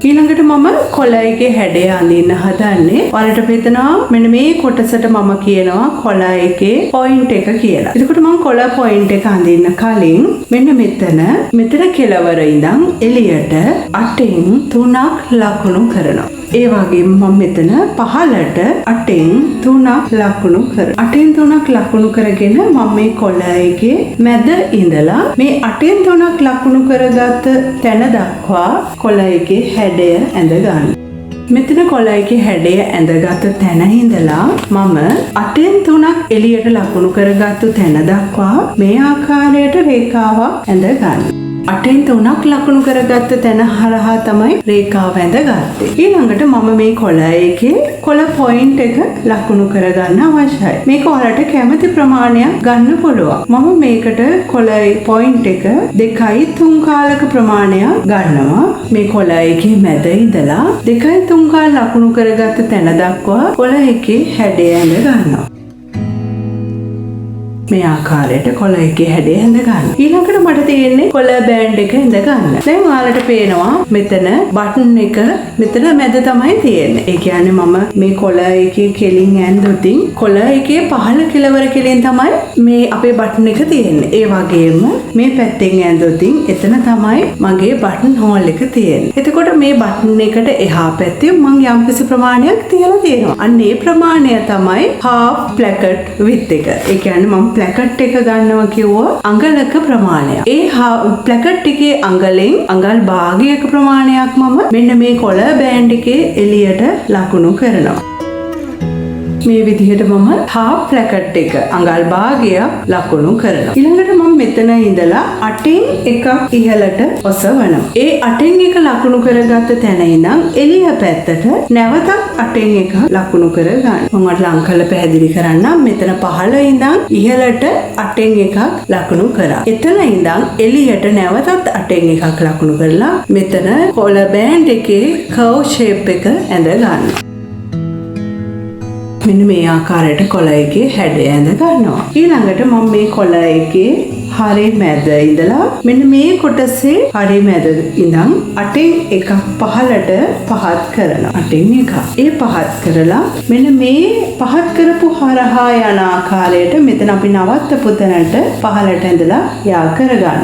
ඊළඟට මම කොළ එකේ හැඩය අඳින්න හදන්නේ. ඔයාලට පේනවා මෙන්න මේ කොටසට මම කියනවා කොළ එකේ පොයින්ට් එක කියලා. එතකොට මම කොළ පොයින්ට් එක අඳින්න කලින් මෙන්න මෙතන කෙළවර ඉඳන් එළියට 8න් 3ක් ලකුණු කරනවා. ඒ වගේම මම මෙතන පහළට 8න් 3ක් ලකුණු කරනවා. 8න් 3ක් ලකුණු කරගෙන මම මේ කොළ එකේ මැද ඉඳලා මේ 8න් 3ක් ලකුණු කරගත් තැන දක්වා කොළ එකේ හැඩය ඇඳ ගන්න. මෙතන කොළ එකේ හැඩය ඇඳගත් තැන ඉඳලා මම 8න් 3ක් එළියට ලකුණු කරගත්තු තැන දක්වා මේ ආකාරයට රේඛාවක් ඇඳ ගන්න. 8න් 3ක් ලකුණු කරගත්ත තැන හරහා තමයි රේඛාව ඇඳගත්තේ. ඊළඟට මම මේ කොළ එකේ කොළ පොයින්ට් එක ලකුණු කරගන්න අවශ්‍යයි. මේක ඔයාලට කැමති ප්‍රමාණයක් ගන්න පුළුවන්. මම මේකට කොළ පොයින්ට් එක 2යි 3 කාලක ප්‍රමාණයක් ගන්නවා. මේ කොළ එකේ මැද ඉඳලා 2යි 3 කාල ලකුණු කරගත්ත තැන දක්වා කොළ එකේ හැඩය ඇඳ ගන්නවා. මේ ආකාරයට කොළ එකේ හැඩය ඇඳ ගන්න. ඊළඟට මට තියෙන්නේ කොළ බෑන්ඩ් එක ඇඳ ගන්න. දැන් ඔයාලට පේනවා මෙතන බටන් එක මෙතන මැද තමයි තියෙන්නේ. ඒ කියන්නේ මම මේ කොළ එකේ කෙලින් ඇඳුතින් කොළ එකේ පහළ කෙළවර කෙලින් තමයි මේ අපේ බටන් එක තියෙන්නේ. ඒ වගේම මේ පැත්තෙන් ඇඳුතින් එතන තමයි මගේ බටන් හෝල් එක තියෙන්නේ. එතකොට මේ බටන් එකට එහා පැත්තේ මම යම්කිසි ප්‍රමාණයක් තියලා තියෙනවා. අන්න ඒ ප්‍රමාණය තමයි half placket width එක. ඒ කියන්නේ මම ප්ලැකට් එක ගන්නවා කිව්වා අඟලක ප්‍රමාණය. ඒ ප්ලැකට් එකේ අඟලෙන් අඟල් භාගයක ප්‍රමාණයක් මම මෙන්න මේ කොළ බෑන්ඩ් එකේ එළියට ලකුණු කරනවා. මේ විදිහට මම half ප්ලැකට් එක අඟල් භාගයක් ලකුණු කරනවා. ඊළඟට මම මෙතන ඉඳලා අටින් එකක් ඉහළට ඔසවනවා. ඒ අටින් එක ලකුණු කරගත්ත තැන ඉඳන් එළිය පැත්තට නැවතත් අටින් එක ලකුණු කර ගන්න. මම ලං කරලා පැහැදිලි කරන්නම්. මෙතන පහළ ඉඳන් ඉහළට අටින් එකක් ලකුණු කරා. එතන ඉඳන් එළියට නැවතත් අටින් එකක් ලකුණු කරලා මෙතන කොළ බෑන්ඩ් එකේ කර්ව් ෂේප් එක ඇඳ ගන්නවා. මෙන්න මේ ආකාරයට කොළ එකේ හැඩය ඇඳ ගන්නවා. ඊළඟට මම මේ කොළ එකේ හරි මැද ඉඳලා මෙන්න මේ කොටසේ හරි මැද ඉඳන් අටින් එකක් පහළට පහත් කරනවා. අටින් එකක්. ඒ පහත් කරලා මෙන්න මේ පහත් කරපු හරහා යන ආකාරයට මෙතන අපි නවත්තපු තැනට පහළට ඇඳලා යා කරගන්න.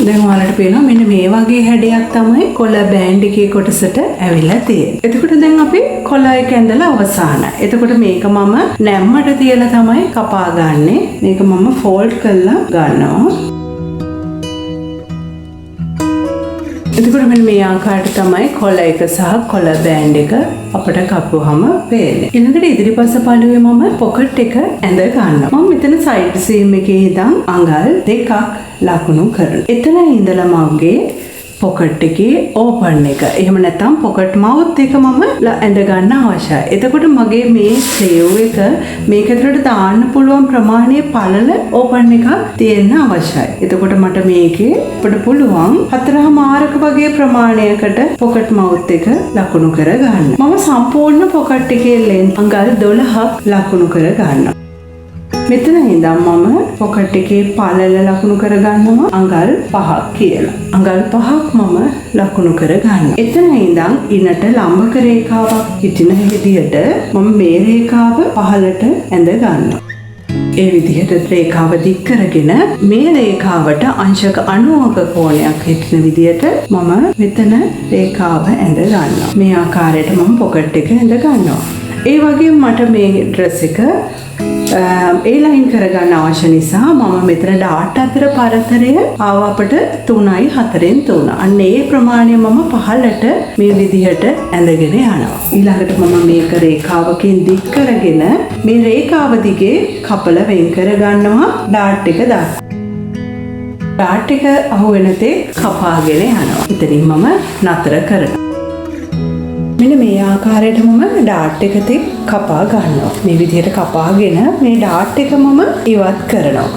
දැන් ඔයාලට පේනවා මෙන්න මේ වගේ හැඩයක් තමයි කොළ බෑන්ඩ් එකේ කොටසට ඇවිල්ලා තියෙන්නේ. එතකොට දැන් අපි කොළ එක ඇඳලා අවසానයි. එතකොට මේක මම නැම්මට තියලා තමයි කපා ගන්නෙ. මේක මම ෆෝල්ඩ් කරලා ගන්නවා. එතකොට මෙන්න මේ ආකාරයට තමයි කොළ එක සහ කොළ බෑන්ඩ් එක අපිට කපුවහම පේන්නේ. ඊළඟට ඉදිරිපස පළුවේ මම පොකට් එක ඇඳ ගන්නවා. මම මෙතන සයිඩ් සීම් එකේ ඉඳන් අඟල් දෙකක් ලකුණු කරනවා. එතන ඉඳලා මගේ පොකට් එකේ ඕපන් එක. එහෙම නැත්නම් පොකට් මවුත් එක මම ඇඳ ගන්න අවශ්‍යයි. එතකොට මගේ මේ ස්ලීව් එක මේක ඇතුළට දාන්න පුළුවන් ප්‍රමාණයේ පළල ඕපන් එකක් තියෙන්න අවශ්‍යයි. එතකොට මට මේකේ අපිට පුළුවන් 4මාරක වගේ ප්‍රමාණයකට පොකට් මවුත් එක ලකුණු කර ගන්න. මම සම්පූර්ණ පොකට් එකේ ලෙන්ත් අඟල් 12ක් ලකුණු කර ගන්නවා. මෙතන ඉඳන් මම පොකට් එකේ පළල ලකුණු කර ගන්නවා අඟල් 5ක් කියලා. අඟල් 5ක් මම ලකුණු කර ගන්නවා. එතන ඉඳන් ඉනට ලම්බක රේඛාවක් හිටින විදිහට මම මේ රේඛාව පහළට ඇඳ ගන්නවා. ඒ විදිහට රේඛාව දික් කරගෙන මේ රේඛාවට අංශක 90ක කෝණයක් හිටින විදිහට මම මෙතන රේඛාව ඇඳ ගන්නවා. මේ ආකාරයට මම පොකට් එක ඇඳ ගන්නවා. ඒ වගේම මට මේ ඩ්‍රෙස් එක ඒ ලයින් කරගන්න අවශ්‍ය නිසා මම මෙතන ඩාට් අතර පරතරය ආව අපට 3යි 4න් 3. අන්න ඒ ප්‍රමාණය මම පහළට මේ විදිහට ඇඳගෙන යනවා. ඊළඟට මම මේක රේඛාවකින් දික් කරගෙන මේ රේඛාව දිගේ කපල වෙන් කර ගන්නවා ඩාට් එක දාලා. ඩාට් එක අහු වෙන තේ කපාගෙන යනවා. ඉතින් මම නතර කරනවා. මෙන්න මේ ආකාරයට මම ඩාට් එක තික් කපා ගන්නවා. මේ විදිහට කපාගෙන මේ ඩාට් එක මම ඉවත් කරනවා.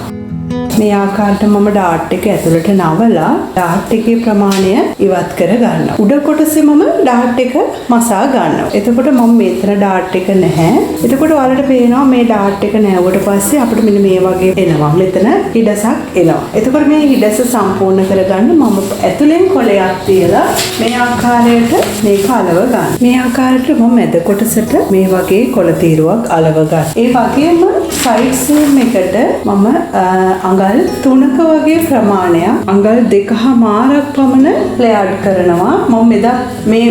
මේ ආකාරයට මම ඩාට් එක ඇතුළට නවලා ඩාට් එකේ ප්‍රමාණය ඉවත් කර ගන්නවා. උඩ කොටසේ මම ඩාට් එක මසා ගන්නවා. එතකොට මම මෙතන ඩාට් එක නැහැ. එතකොට ඔයාලට පේනවා මේ ඩාට් එක නැවුවට පස්සේ අපිට මෙන්න මේ වගේ එනවා. මෙතන හිඩසක් එනවා. එතකොට මේ හිඩස සම්පූර්ණ කරගන්න මම ඇතුලෙන් කොලයක් තියලා මේ ආකාරයට මේක අලව ගන්න. මේ ආකාරයට මම මැද කොටසට මේ වගේ කොළ තීරුවක් අලව ගන්න. ඒ වගේම සයිඩ් සීම් එකට මම අඟල් 3ක වගේ ප්‍රමාණයක් අඟල් 2මාරක් පමණ ප්ලේයාඩ් කරනවා. මම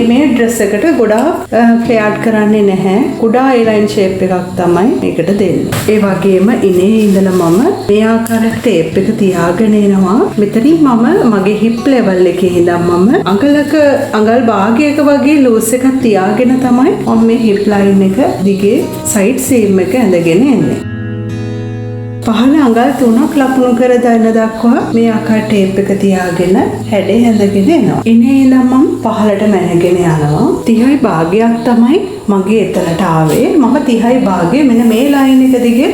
මේ ඩ්‍රෙස් එකට ගොඩාක් ප්ලේයාඩ් කරන්නේ නැහැ. කුඩා A-line shape එකක් තමයි මේකට දෙන්නේ. ඒ වගේම ඉනේ ඉඳලා මම මේ ආකාරයට ටේප් එක තියාගෙන එනවා. මෙතනින් මම මගේ හිප් ලෙවල් එකේ ඉඳන් මම අඟල් භාගයක වගේ ලූස් එකක් තියාගෙන තමයි මම මේ හිප් ලයින් එක දිගේ සයිඩ් සීම් එක ඇඳගෙන එන්නේ. පහළ අඟල් 3ක් ලකුණු කර දැන දක්වා මේ ආකාර ටේප් එක තියාගෙන හැඩේ ඇඳගෙන එනවා. ඉනේ ඉඳන් මම පහළට මැනගෙන යනවා. 30යි භාගයක් තමයි මගේ එතනට ආවේ. මම 30යි භාගය මෙන්න මේ ලයින් එක දිගේ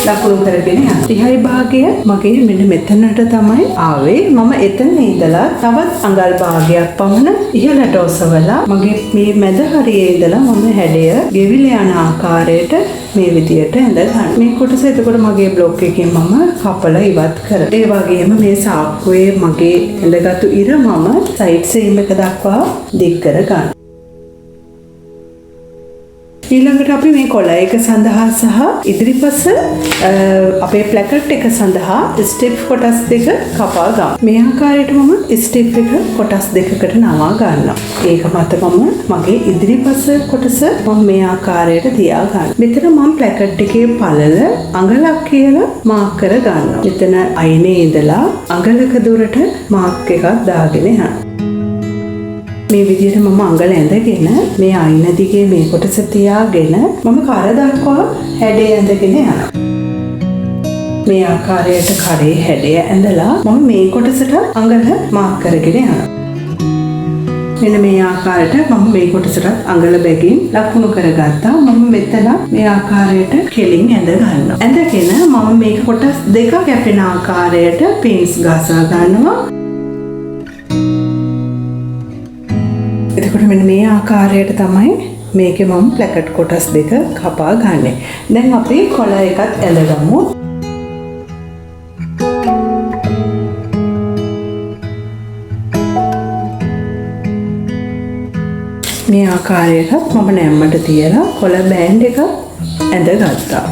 ලකුණු කරගෙන යනවා. 30යි භාගය මගේ මෙන්න මෙතනට තමයි ආවේ. මම එතන ඉඳලා තවත් අඟල් භාගයක් පමණ ඉහළට ඔසවලා මගේ මේ මැද හරියේ ඉඳලා මම හැඩය ගෙවිලා යන ආකාරයට මේ විදියට ඇඳ ගන්න. මේ කොටස එතකොට මගේ බ්ලොක් එකෙන් මම කපලා ඉවත් කරා. ඒ වගේම මේ සාක්කුවේ මගේ ඇඳගත්තු ඉර මම සයිඩ් සීම් එක දක්වා දික් කර ගන්න. ඊළඟට අපි මේ කොළ එක සඳහා සහ ඉදිරිපස අපේ ප්ලැකට් එක සඳහා ස්ටෙප් කොටස් දෙක කපා ගමු. මේ ආකාරයට මම ස්ටෙප් එක කොටස් දෙකකට නවා ගන්නවා. ඒක මත මම මගේ ඉදිරිපස කොටස මම මේ ආකාරයට තියා ගන්නවා. මෙතන මම ප්ලැකට් එකේ පළල අඟලක් කියලා මාක් කර ගන්නවා. මෙතන අයිනේ ඉඳලා අඟලක දුරට මාක් එකක් දාගෙන යනවා. මේ විදිහට මම අඟල ඇඳගෙන මේ අයින දිගේ මේ කොටස තියාගෙන මම කර දක්වා හැඩය ඇඳගෙන යනවා. මේ ආකාරයට කරේ හැඩය ඇඳලා මම මේ කොටසට අඟල මාක් කරගෙන යනවා. මෙන්න මේ ආකාරයට මම මේ කොටසට අඟල බැගින් ලකුණු කරගත්තා. මම මෙතන මේ ආකාරයට කෙලින් ඇඳ ගන්නවා. ඇඳගෙන මම මේක කොටස් දෙක කැපෙන ආකාරයට පින්ස් ගසා ගන්නවා. එතකොට මෙන්න මේ ආකාරයට තමයි මේකේ මම ප්ලැකට් කොටස් දෙක කපා ගන්නෙ. දැන් අපි කොළ එකත් ඇඳගමු. මේ ආකාරයට මම නැම්මට තියලා කොළ බෑන්ඩ් එක ඇඳගත්තා.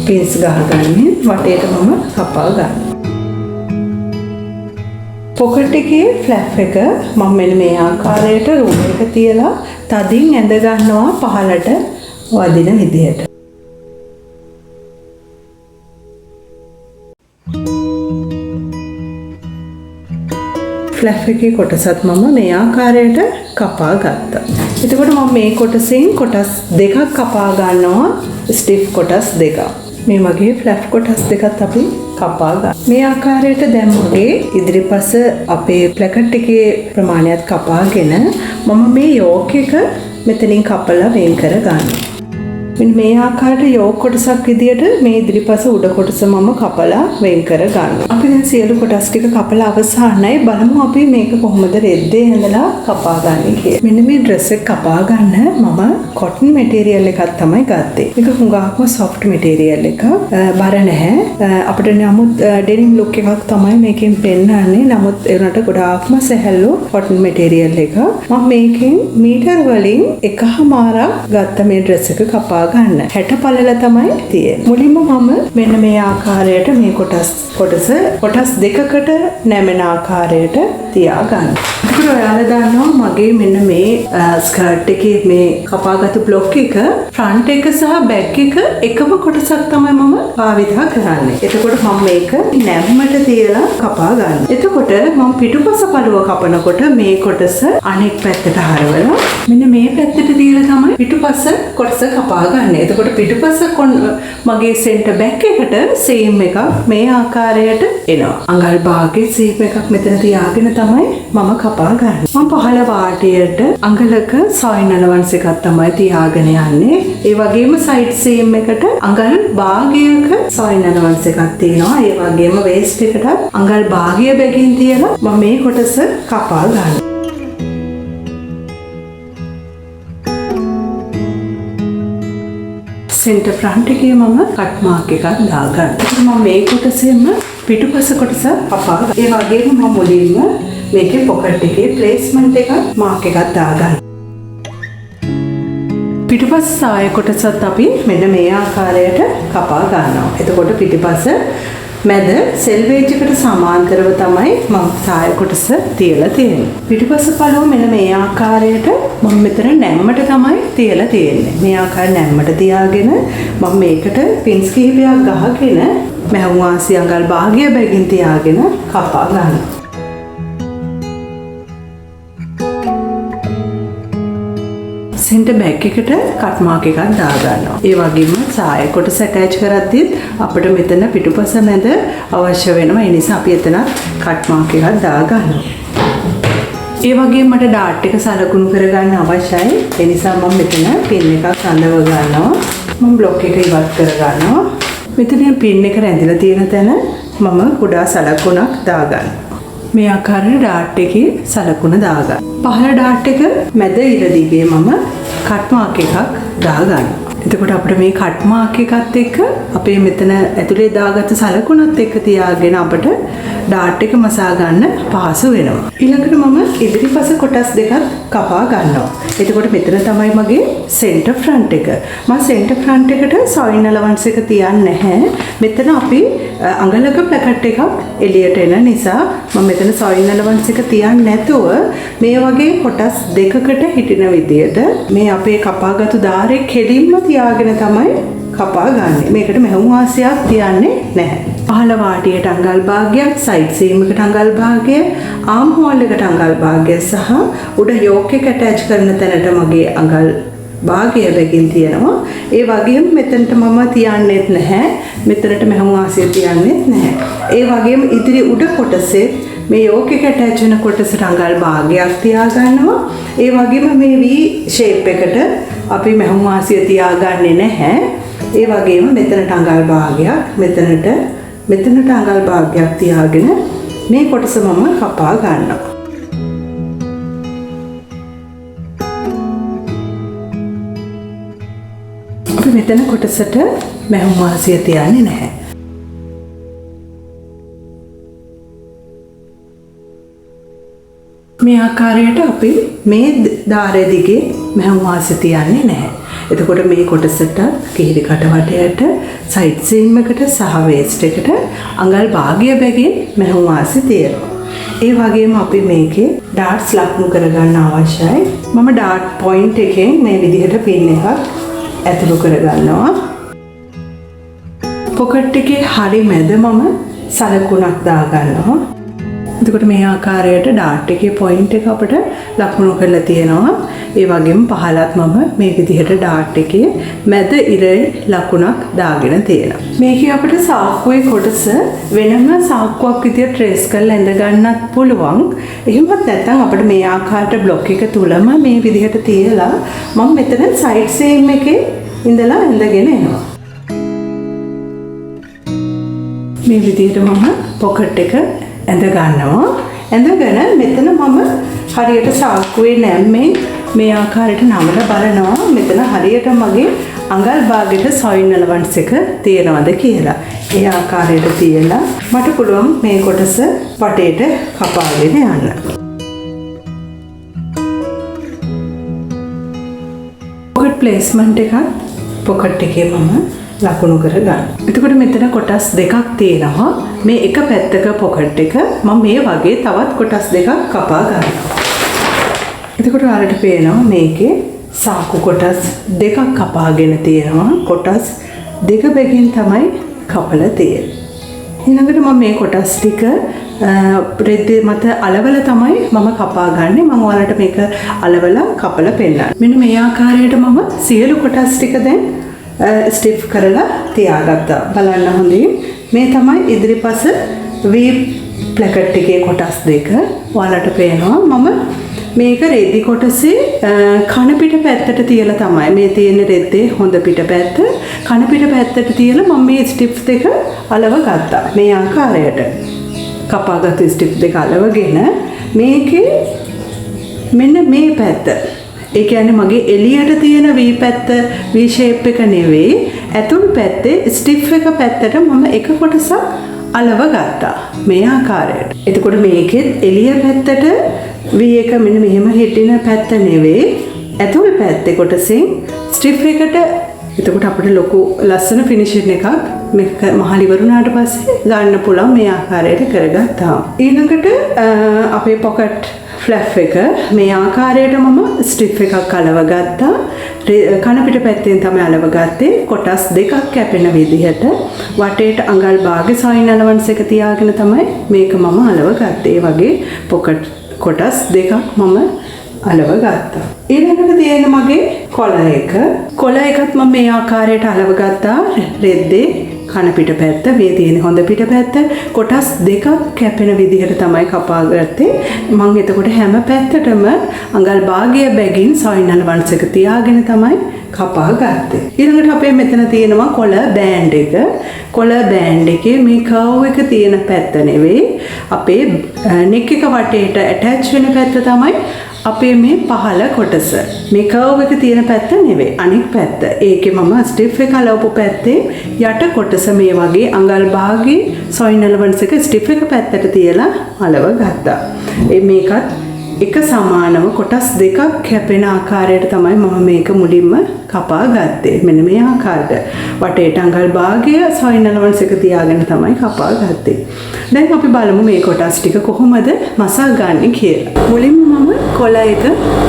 පින්ස් ගහගන්නේ වටේට මම කපා ගන්නවා. පොකට් එකේ ෆ්ලැප් එක මම මෙන්න මේ ආකාරයට රූල් එක තියලා තදින් ඇඳ ගන්නවා පහළට වදින විදිහට. ෆ්ලැප් එකේ කොටසත් මම මේ ආකාරයට කපා ගත්තා. එතකොට මම මේ කොටසෙන් කොටස් දෙකක් කපා ගන්නවා ස්ටිෆ් කොටස් දෙකක්. මේ වගේ ෆ්ලැප් කොටස් දෙකත් අපි කපා ගන්න. මේ ආකාරයට දැන් මගේ ඉදිරිපස අපේ ප්ලැකට් එකේ ප්‍රමාණයත් කපාගෙන මම මේ යෝක් එක මෙතනින් කපලා වෙන් කර ගන්නවා. මෙන්න මේ ආකාරයට යෝක් කොටසක් විදියට මේ ඉදිරිපස උඩ කොටස මම කපලා වෙන් කර ගන්නවා. අපි දැන් සියලු කොටස් ටික කපලා අවසానයි. බලමු අපි මේක කොහොමද රෙද්දේ ඇඳලා කපා ගන්නේ කියලා. මෙන්න මේ ඩ්‍රෙස් එක කපා ගන්න මම කොටන් මැටීරියල් එකක් තමයි ගත්තේ. මේක හුඟක්ම සොෆ්ට් මැටීරියල් එකක්. බර නැහැ. අපිට නමුත් ඩෙනිම් ලුක් එකක් තමයි මේකෙන් පෙන්වන්නේ. නමුත් ඒකට ගොඩාක්ම සැහැල්ලු කොටන් මැටීරියල් එක. මම මේකෙන් මීටර් වලින් එකමාරක් ගත්ත මේ ඩ්‍රෙස් එක කපා ගන්න. 60 පළල තමයි තියෙන්නේ. මුලින්ම මම මෙන්න මේ ආකාරයට මේ කොටස් දෙකකට නැමෙන ආකාරයට තියා ගන්න. ඒක ඔයාලා දන්නවා මගේ මෙන්න මේ ස්කර්ට් එකේ මේ කපාගත්තු බ්ලොක් එක ෆ්‍රන්ට් එක සහ බැක් එක එකම කොටසක් තමයි මම භාවිත කරන්නේ. එතකොට මම මේක නැම්මට තියලා කපා ගන්න. එතකොට මම පිටුපස පළුව කපනකොට මේ කොටස අනෙක් පැත්තට හරවලා මෙන්න මේ පැත්තට තියලා තමයි පිටුපස කොටස කපා ගන්න. එතකොට පිටුපස මගේ සෙන්ටර් බැක් එකට සීම් එකක් මේ ආකාරයට එනවා. අඟල් භාගයේ සීම් එකක් මෙතන තියාගෙන තමයි මම කපා ගන්න. මම පහළ වාටියට අඟලක සොයින් අලවන්ස් එකක් තමයි තියාගෙන යන්නේ. ඒ වගේම සයිඩ් සීම් එකට අඟල් භාගයක සොයින් අලවන්ස් එකක් තියෙනවා. ඒ වගේම වේස්ට් එකට අඟල් භාගය බැගින් තියලා මම මේ කොටස කපා ගන්නවා. සෙන්ටර් ෆ්‍රන්ට් එකේ මම කට් මාක් එකක් දාගන්න. මම මේ කොටසෙම පිටුපස කොටස කපා. ඒ වගේම මම මුලින්ම මේකේ පොකට් එකේ ප්ලේස්මන්ට් එක මාක් එකක් දාගන්න. පිටුපස සාය කොටසත් අපි මෙන්න මේ ආකාරයට කපා ගන්නවා. එතකොට පිටුපස මැද සෙල්වේජ් එකට සමාන්තරව තමයි මම සාය කොටස තියලා තියෙන්නේ. පිටුපස පළුව මෙන්න මේ ආකාරයට මම මෙතන නැම්මට තමයි තියලා තියෙන්නේ. මේ ආකාර නැම්මට තියාගෙන මම මේකට පින්ස් කිහිපයක් ගහගෙන මැහුම් වාසි අඟල් භාගය බැගින් තියාගෙන කපා ගන්නවා. සෙන්ටර් බැක් එකට කට් මාක් එකක් දා ගන්නවා. ඒ වගේම සාය කොටස ඇටච් කරද්දිත් අපිට මෙතන පිටුපස මැද අවශ්‍ය වෙනවා. ඒ නිසා අපි එතන කට් මාක් එකක් දා ගන්නවා. ඒ වගේම මට ඩාට් එක සලකුණු කරගන්න අවශ්‍යයි. ඒ නිසා මම මෙතන පින් එකක් අඳව ගන්නවා. මම බ්ලොක් එක ඉවත් කර ගන්නවා. මෙතන පින් එක රැඳිලා තියෙන තැන මම කුඩා සලකුණක් දා ගන්නවා. මේ ආකාරයට ඩාට් එකේ සලකුණ දාගන්න. පහළ ඩාට් එක මැද ඉර දිගේ මම කට් මාක් එකක් දාගන්නවා. එතකොට අපිට මේ කට් මාක් එකත් එක්ක අපේ මෙතන ඇතුලේ දාගත්තු සලකුණත් එක්ක තියාගෙන අපිට ඩාට් එක මසා ගන්න පහසු වෙනවා. ඊළඟට මම ඉදිරිපස කොටස් දෙකක් කපා ගන්නවා. එතකොට මෙතන තමයි මගේ සෙන්ටර් ෆ්‍රන්ට් එක. මම සෙන්ටර් ෆ්‍රන්ට් එකට සොයින් අලවන්ස් එක තියන්නේ නැහැ. මෙතන අපි අඟලක පැකට් එකක් එළියට එන නිසා මම මෙතන සොයින් අලවන්ස් එක තියන්නේ නැතුව මේ වගේ කොටස් දෙකකට හිටින විදියට මේ අපේ කපාගත්තු දාරේ කෙලින්ම තියාගෙන තමයි කපා ගන්න. මේකට මෙහුම් වාසියක් තියන්නේ නැහැ. පහළ වාටියට අඟල් භාගයක්, සයිඩ් සීම් එකට අඟල් භාගය, ආම් හෝල් එකට අඟල් භාගය සහ උඩ යෝක් එක ඇටච් කරන තැනට මගේ අඟල් භාගය බැගින් තියෙනවා. ඒ වගේම මෙතනට මම තියන්නේත් නැහැ. මෙතනට මෙහුම් වාසිය තියන්නේත් නැහැ. ඒ වගේම ඉදිරි උඩ කොටසේ මේ යෝක් එක ඇටච් වෙන කොටසට අඟල් භාගයක් තියා ගන්නවා. ඒ වගේම මේ V shape එකට අපි මෙහුම් වාසිය තියාගන්නේ නැහැ. ඒ වගේම මෙතනට අඟල් භාගයක්, මෙතනට අඟල් භාගයක් තියාගෙන මේ කොටස මම කපා ගන්නවා. අපි මෙතන කොටසට මෙහුම් වාසිය තියන්නේ නැහැ. මේ ආකාරයට අපි මේ දාරය දිගේ මෙහුම් වාසිය තියන්නේ නැහැ. එතකොට මේ කොටසට කිහිරි කටවටයට සයිඩ් සීම් එකට සහ වේස්ට් එකට අඟල් භාගය බැගින් මෙහුම් වාසිය තියෙනවා. ඒ වගේම අපි මේකේ ඩාට්ස් ලකුණු කරගන්න අවශ්‍යයි. මම ඩාට් පොයින්ට් එකෙන් මේ විදිහට පින් එකක් ඇතුළු කරගන්නවා. පොකට් එකේ හරි මැද මම සලකුණක් දාගන්නවා. එතකොට මේ ආකාරයට ඩාට් එකේ පොයින්ට් එක අපිට ලකුණු කරලා තියෙනවා. ඒ වගේම පහලත් මම මේ විදිහට ඩාට් එකේ මැද ඉරේ ලකුණක් දාගෙන තියෙනවා. මේකේ අපිට සාක්කුවේ කොටස වෙනම සාක්කුවක් විදියට ට්‍රේස් කරලා ඇඳ ගන්නත් පුළුවන්. එහෙමත් නැත්නම් අපිට මේ ආකාරයට බ්ලොක් එක තුලම මේ විදිහට තියලා මම මෙතන සයිඩ් සීම් එකේ ඉඳලා ඇඳගෙන එනවා. මේ විදිහට මම පොකට් එක ඇඳ ගන්නවා. ඇඳගෙන මෙතන මම හරියට සාක්කුවේ නැම්මෙන් මේ ආකාරයට නමලා බලනවා මෙතන හරියට මගේ අඟල් භාගයට සොයින් අලවන්ස් එක තියෙනවද කියලා. ඒ ආකාරයට තියලා මට පුළුවන් මේ කොටස වටේට කපාගෙන යන්න. පොකට් ප්ලේස්මන්ට් එකත් පොකට් එකේ මම ලකුණු කරගන්න. එතකොට මෙතන කොටස් දෙකක් තියෙනවා. මේ එක පැත්තක පොකට් එක මම මේ වගේ තවත් කොටස් දෙකක් කපා ගන්නවා. එතකොට ඔයාලට පේනවා මේකේ සාකු කොටස් දෙකක් කපාගෙන තියෙනවා. කොටස් දෙක බැගින් තමයි කපලා තියෙන්නේ. ඊළඟට මම මේ කොටස් ටික රෙද්දේ මත අලවලා තමයි මම කපා ගන්නෙ. මම ඔයාලට මේක අලවලා කපලා පෙන්නන්නම්. මෙන්න මේ ආකාරයට මම සියලු කොටස් ටික දැන් ස්ටිෆ් කරලා තියාගත්තා. බලන්න හොඳින්. මේ තමයි ඉදිරිපස V ප්ලැකට් එකේ කොටස් දෙක. ඔයාලට පේනවා මම මේක රෙදි කොටසේ කන පිට පැත්තට තියලා තමයි මේ තියෙන රෙද්දේ හොඳ පිට පැත්ත කන පිට පැත්තට තියලා මම මේ ස්ටිප් දෙක අලව ගත්තා. මේ ආකාරයට කපාගත්තු ස්ටිප් දෙක අලවගෙන මේකේ මෙන්න මේ පැත්ත ඒ කියන්නේ මගේ එළියට තියෙන V පැත්ත V shape එක නෙවෙයි ඇතුල් පැත්තේ ස්ටිෆ් එක පැත්තට මම එක කොටසක් අලව ගත්තා මේ ආකාරයට. එතකොට මේකෙත් එළිය පැත්තට V එක මෙන්න මෙහෙම හිටින පැත්ත නෙවෙයි ඇතුල් පැත්තේ කොටසින් ස්ටිෆ් එකට. එතකොට අපිට ලොකු ලස්සන ෆිනිෂින් එකක් මේක මහලි වරුණාට පස්සේ ගන්න පුළුවන් මේ ආකාරයට කරගත්තා. ඊළඟට අපේ පොකට් ෆ්ලැප් එක මේ ආකාරයට මම ස්ටිෆ් එකක් අලව ගත්තා. කන පිට පැත්තෙන් තමයි අලව ගත්තේ. කොටස් දෙකක් කැපෙන විදිහට වටේට අඟල් භාගය සොයින් අලවන්ස් එක තියාගෙන තමයි මේක මම අලව ගත්තේ. ඒ වගේ පොකට් කොටස් දෙකක් මම අලව ගත්තා. ඊළඟට තියෙන මගේ කොළ එක. කොළ එකත් මම මේ ආකාරයට අලව ගත්තා. රෙද්දේ කන පිට පැත්ත මේ තියෙන හොඳ පිට පැත්ත කොටස් දෙකක් කැපෙන විදිහට තමයි කපා ගත්තේ. මම එතකොට හැම පැත්තටම අඟල් භාගය බැගින් සොයින් අලවන්ස් එක තියාගෙන තමයි කපා ගත්තේ. ඊළඟට අපේ මෙතන තියෙනවා කොළ බෑන්ඩ් එක. කොළ බෑන්ඩ් එකේ මේ කර්ව් එක තියෙන පැත්ත නෙවෙයි අපේ නෙක් එක වටේට ඇටච් වෙන පැත්ත තමයි අපේ මේ පහළ කොටස මේ කර්ව් එක තියෙන පැත්ත නෙවෙයි අනෙක් පැත්ත. ඒකේ මම ස්ටිෆ් එක අලවපු පැත්තේ යට කොටස මේ වගේ අඟල් භාගයේ සොයින් එලවන්ස් එක ස්ටිෆ් එක පැත්තට තියලා අලව ගත්තා. මේකත් එක සමානව කොටස් දෙකක් කැපෙන ආකාරයට තමයි මම මේක මුලින්ම කපා ගත්තේ. මෙන්න මේ ආකාරයට වටේට අඟල් භාගය සොයින් එලවන්ස් එක තියාගෙන තමයි කපා ගත්තේ. දැන් අපි බලමු මේ කොටස් ටික කොහොමද මසා ගන්න කියලා. මුලින්ම මම කොළ එක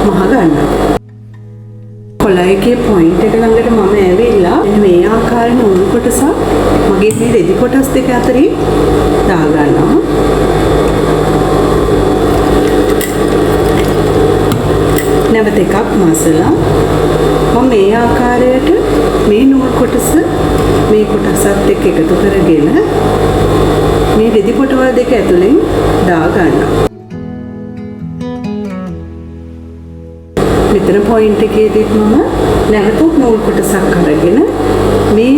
මහ ගන්නවා. කොළ එකේ පොයින්ට් එක ළඟට මම ඇවිල්ලා මෙන්න මේ ආකාරයෙන් උණු කොටස මගේ මේ රෙදි කොටස් දෙක අතරින් දා ගන්නවා. නැවත එකක් මසලා මම මේ ආකාරයට මේ නූල් කොටස මේ කොටසත් එක්ක එකතු කරගෙන මේ රෙදි පොටවල් දෙක ඇතුලෙන් දා ගන්නවා. මෙතන පොයින්ට් එකේදීත් මම නැවත නූල් කොටසක් අරගෙන මේ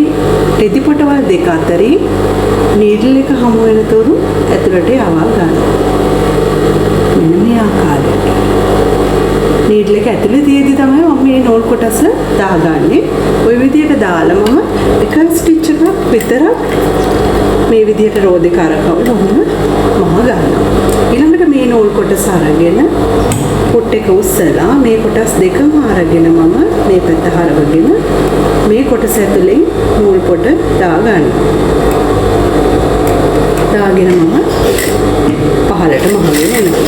රෙදි පොටවල් දෙක අතරින් නීඩල් එක හමු වෙනතුරු ඇතුලට යවා ගන්නවා. මෙන්න මේ ආකාරයට නීඩල් එක ඇතුලේ තියදී තමයි මම මේ නූල් කොටස දාගන්නේ. ওই විදිහට දාලා මම එක ස්ටිච් එකක් විතරක් මේ විදිහට රෝ දෙක අරකවලා මම ගන්නවා. ඊළඟට මේ නූල් කොටස අරගෙන පොට් එක උස්සලා මේ කොටස් දෙකම අරගෙන මම මේ පැත්ත හරවගෙන මේ කොටස ඇතුලෙන් නූල් පොට දාගන්නවා. දාගෙන මම පහළට මහගෙන යනවා.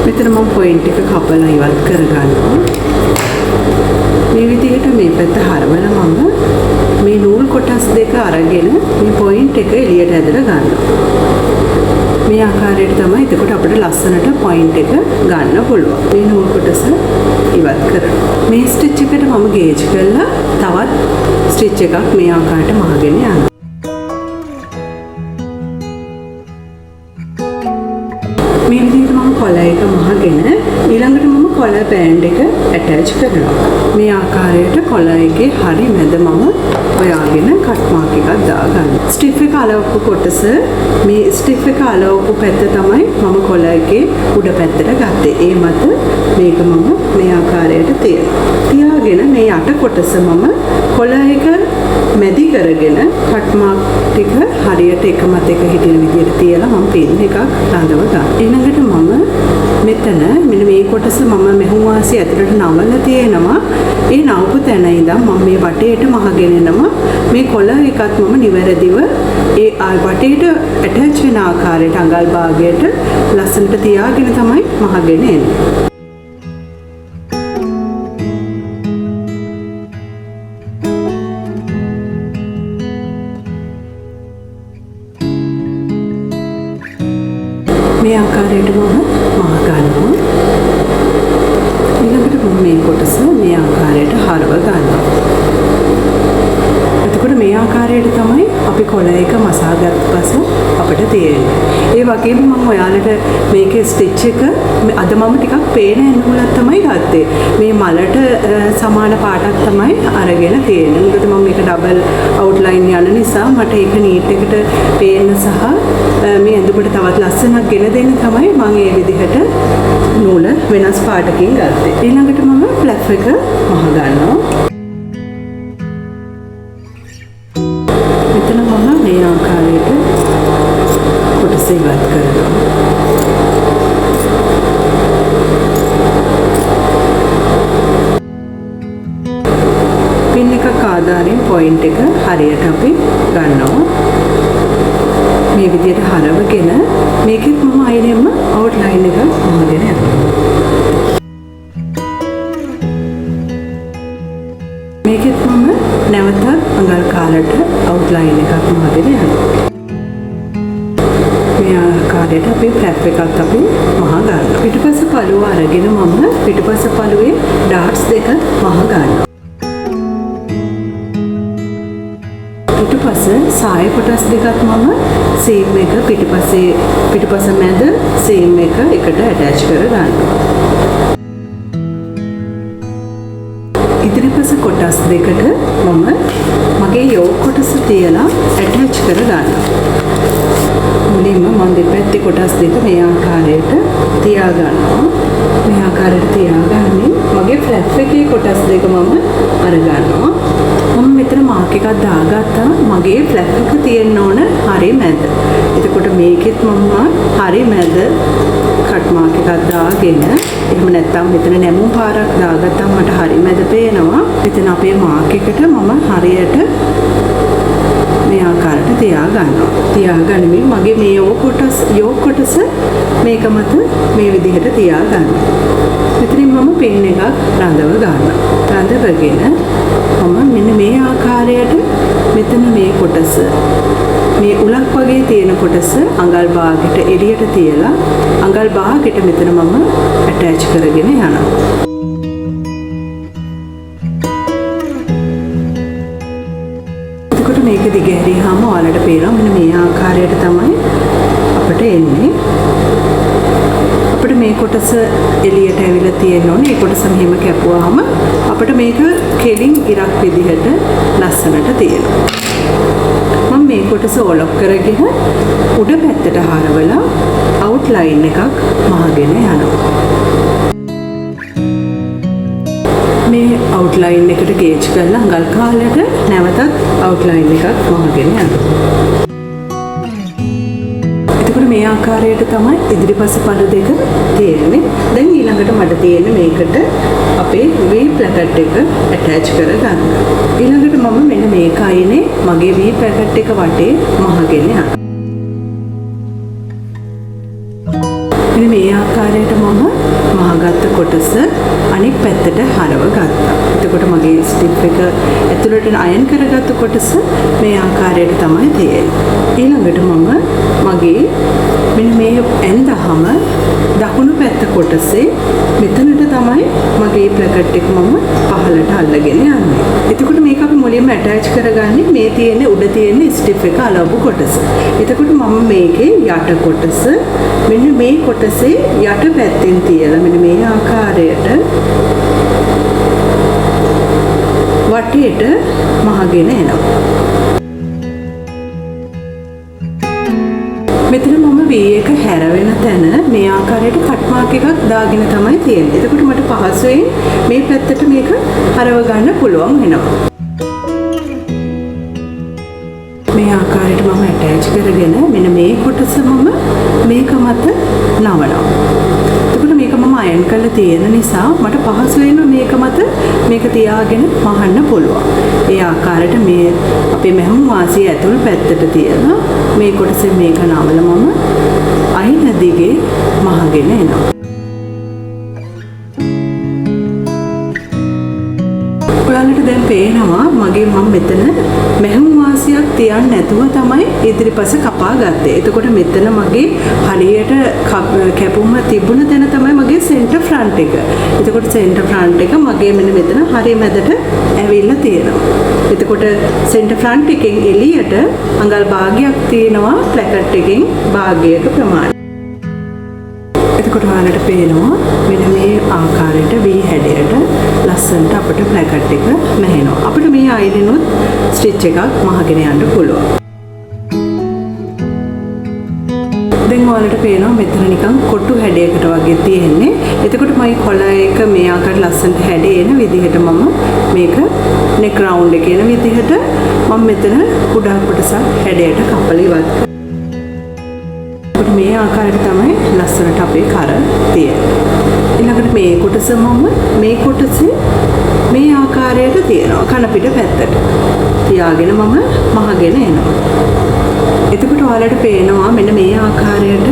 මෙතන මම පොයින්ට් එක කපලා ඉවත් කරගන්නවා. මේ විදිහට මේ පැත්ත හරවලා මම මේ නූල් කොටස් දෙක අරගෙන මේ පොයින්ට් එක එළියට ඇදලා ගන්නවා. මේ ආකාරයට තමයි එතකොට අපිට ලස්සනට පොයින්ට් එක ගන්න පුළුවන්. මේ නූල් කොටස ඉවත් කරනවා. මේ ස්ටිච් එකට මම ගේජ් කරලා තවත් ස්ටිච් එකක් මේ ආකාරයට මහගෙන යනවා. මේ විදිහට මම කොළ එක මහගෙන ඊළඟට මම කොළ බෑන්ඩ් එක ඇටච් කරනවා. මේ ආකාරයට කොළ එකේ හරි මැද මම හොයාගෙන කට් මාක් එකක් දාගන්නවා. ස්ටිෆ් එක අලවපු කොටස මේ ස්ටිෆ් එක අලවපු පැත්ත තමයි මම කොළ එකේ උඩ පැත්තට ගත්තේ. ඒ මත මේක මම මේ ආකාරයට තියාගෙන මේ යට කොටස මම කොළ එක මැදි කරගෙන කට් මාක් ටික හරියට එක මත එක හිටින විදිහට තියලා මම පින් එකක් රඳව ගන්නවා. ඊළඟට මම මෙතන මෙන්න මේ කොටස මම මෙහුම් වාසිය ඇතුළට නවලා තියෙනවා. ඒ නවපු තැන ඉඳන් මම මේ වටේට මහගෙන එනවා. මේ කොළ එකත් මම නිවැරදිව ඒ වටේට ඇටච් වෙන ආකාරයට අඟල් භාගයට ලස්සනට තියාගෙන තමයි මහගෙන එන්නේ. මේ ආකාරයට මම මහ ගන්නවා. ඊළඟට මම මේ කොටස මේ ආකාරයට හරව ගන්නවා. එතකොට මේ ආකාරයට තමයි අපි කොළ එක මසාගත් පසු අපිට තියෙන්නේ. ඒ වගේම මම ඔයාලට මේකේ ස්ටිච් එක අද මම ටිකක් පේන නූලක් තමයි ගත්තේ. මේ මලට සමාන පාටක් තමයි අරගෙන තියෙන්නේ. මොකද මම මේක ඩබල් අවුට්ලයින් යන නිසා මට ඒක නීට් එකට පේන්න සහ මේ ඇඳුමට තවත් ලස්සනක් ගෙන දෙන්න තමයි මම මේ විදිහට නූල වෙනස් පාටකින් ගත්තේ. ඊළඟට මම ෆ්ලැප් එක මහ ගන්නවා. මෙතන මම මේ ආකාරයට කොටස ඉවත් කරනවා. පින් එකක් ආධාරයෙන් පොයින්ට් එක හරියට අපි ගන්නවා. මේ විදිහට හරවගෙන මේකෙත් මම අයිනෙම අවුට්ලයින් එක මහගෙන යනවා. මේකෙත් මම නැවතත් අඟල් කාලට අවුට්ලයින් එකක් මහගෙන යනවා. මේ ආකාරයට අපි ෆ්ලැප් එකක් අපි මහ ගන්නවා. පිටුපස පළුව අරගෙන මම පිටුපස පළුවේ ඩාට්ස් දෙක මහ ගන්නවා. පිටුපස සාය කොටස් දෙකක් මම සීම් එක පිටුපස මැද සීම් එක එකට ඇටච් කර ගන්නවා. ඉදිරිපස කොටස් දෙකට මම මගේ යෝක් කොටස තියලා ඇටච් කර ගන්නවා. මුලින්ම මම දෙපැත්තේ කොටස් දෙක මේ ආකාරයට තියා ගන්නවා. මේ ආකාරයට තියාගන්නේ මගේ ෆ්ලැප් එකේ කොටස් දෙක මම අර ගන්නවා. මම මෙතන මාක් එකක් දාගත්තා. මගේ ෆ්ලැප් එක තියෙන්න ඕන හරිය මැද. එතකොට මේකෙත් මම හරිය මැද කට් මාක් එකක් දාගෙන, එහෙම නැත්නම් මෙතන නැමුම් පාරක් දාගත්තාම මට හරිය මැද පේනවා. එතන අපේ මාක් එකට මම හරියට මේ ආකාරයට තියා ගන්නවා. තියාගනිමින් මගේ මේ යෝක් කොටස මේක මත මේ විදිහට තියා ගන්නවා. මෙතනින් මම පින් එකක් රඳව ගන්නවා. රඳවගෙන මම මෙන්න මේ ආකාරයට මෙතන මේ කොටස මේ උලක් වගේ තියෙන කොටස අඟල් භාගයට එළියට තියලා අඟල් භාගයට මෙතන මම ඇටච් කරගෙන යනවා. මේක දිගහැරියාම ඔයාලට පේනවා මෙන්න මේ ආකාරයට තමයි අපිට එන්නේ. අපිට මේ කොටස එළියට ඇවිල්ලා තියෙන්න ඕනේ. මේ කොටස මෙහෙම කැපුවාම අපිට මේක කෙලින් ඉරක් විදිහට ලස්සනට තියෙනවා. මම මේ කොටස ඔලොක් කරගෙන උඩ පැත්තට හරවලා අවුට්ලයින් එකක් මහගෙන යනවා. මේ අවුට්ලයින් එකට ගේජ් කරලා අඟල් කාලයට නැවතත් අවුට්ලයින් එකක් වහගෙන යනවා. එතකොට මේ ආකාරයට තමයි ඉදිරිපස පළ දෙක තියෙන්නේ. දැන් ඊළඟට මට තියෙන්නේ මේකට අපේ V ප්ලැකට් එක ඇටච් කරගන්න. ඊළඟට මම මෙන්න මේකයිනේ මගේ V ප්ලැකට් එක වටේ මහගෙන යනවා. මෙන්න මේ ආකාරයට මම මහගත්ත කොටස අනෙක් පැත්තට හරව ගත්තා. එතකොට මගේ ස්ටිප් එක ඇතුළට අයන් කරගත්ත කොටස මේ ආකාරයට තමයි තියෙන්නේ. ඊළඟට මම මගේ මෙන්න මේ ඇඳහම දකුණු පැත්ත කොටසේ මෙතනට තමයි මගේ ප්ලැකට් එක මම පහළට අල්ලගෙන යන්නේ. එතකොට මේක අපි මුලින්ම ඇටච් කරගන්නේ මේ තියෙන උඩ තියෙන ස්ටිප් එක අලවපු කොටස. එතකොට මම මේකේ යට කොටස මෙන්න මේ කොටසේ යට පැත්තෙන් තියලා මෙන්න මේ ආකාරයට වටේට මහගෙන එනවා. මෙතන මම V එක හැරවෙන තැන මේ ආකාරයට කට් මාක් එකක් දාගෙන තමයි තියෙන්නේ. එතකොට මට පහසුවෙන් මේ පැත්තට මේක හරව ගන්න පුළුවන් වෙනවා. මේ ආකාරයට මම ඇටච් කරගෙන මෙන්න මේ කොටස මම මේක මත නවනවා. එතකොට මේක මම අයන් කරලා තියෙන නිසා මට පහසුවෙන්ම මේක මත මේක තියාගෙන මහන්න පුළුවන්. ඒ ආකාරයට මේ අපේ මැහුම් වාසිය ඇතුළු පැත්තට තියලා මේ කොටසෙන් මේක නවල මම අයින දිගේ මහගෙන එනවා. ඔයාලට දැන් පේනවා මගේ මම මෙතන මැහුම් වාසියක් තියන්න නැතුව තමයි ඉදිරිපස කපා ගත්තේ. එතකොට මෙතන මගේ හරියට කැපුම තිබුණ තැන තමයි මගේ සෙන්ටර් ෆ්‍රන්ට් එක. එතකොට සෙන්ටර් ෆ්‍රන්ට් එක මගේ මෙන්න මෙතන හරිය මැදට ඇවිල්ලා තියෙනවා. එතකොට සෙන්ටර් ෆ්‍රන්ට් එකෙන් එළියට අඟල් භාගයක් තියෙනවා ප්ලැකට් එකෙන් භාගයක ප්‍රමාණය. එතකොට ඔයාලට පේනවා මෙන්න මේ ආකාරයට V හැඩයට ලස්සනට අපිට ප්ලැකට් එක මැහෙනවා. අපිට මේ අයිලිනුත් ස්ටිච් එකක් මහගෙන යන්න පුළුවන්. දැන් ඔයාලට පේනවා මෙතන නිකන් කොටු හැඩයකට වගේ තියෙන්නේ. එතකොට මයි කොළ එක මේ ආකාරයට ලස්සනට හැඩේන විදිහට මම මේක නෙක් රවුන්ඩ් එකේ එන විදිහට මම මෙතන කුඩා කොටසක් හැඩයට කපලා ඉවත් කරනවා. මේ ආකාරයට තමයි ලස්සනට අපේ කර තියෙන්නේ. ඊළඟට මේ කොටස මම මේ කොටසේ මේ ආකාරයට තියනවා කන පිට පැත්තට. තියාගෙන මම මහගෙන එනවා. එතකොට ඔයාලට පේනවා මෙන්න මේ ආකාරයට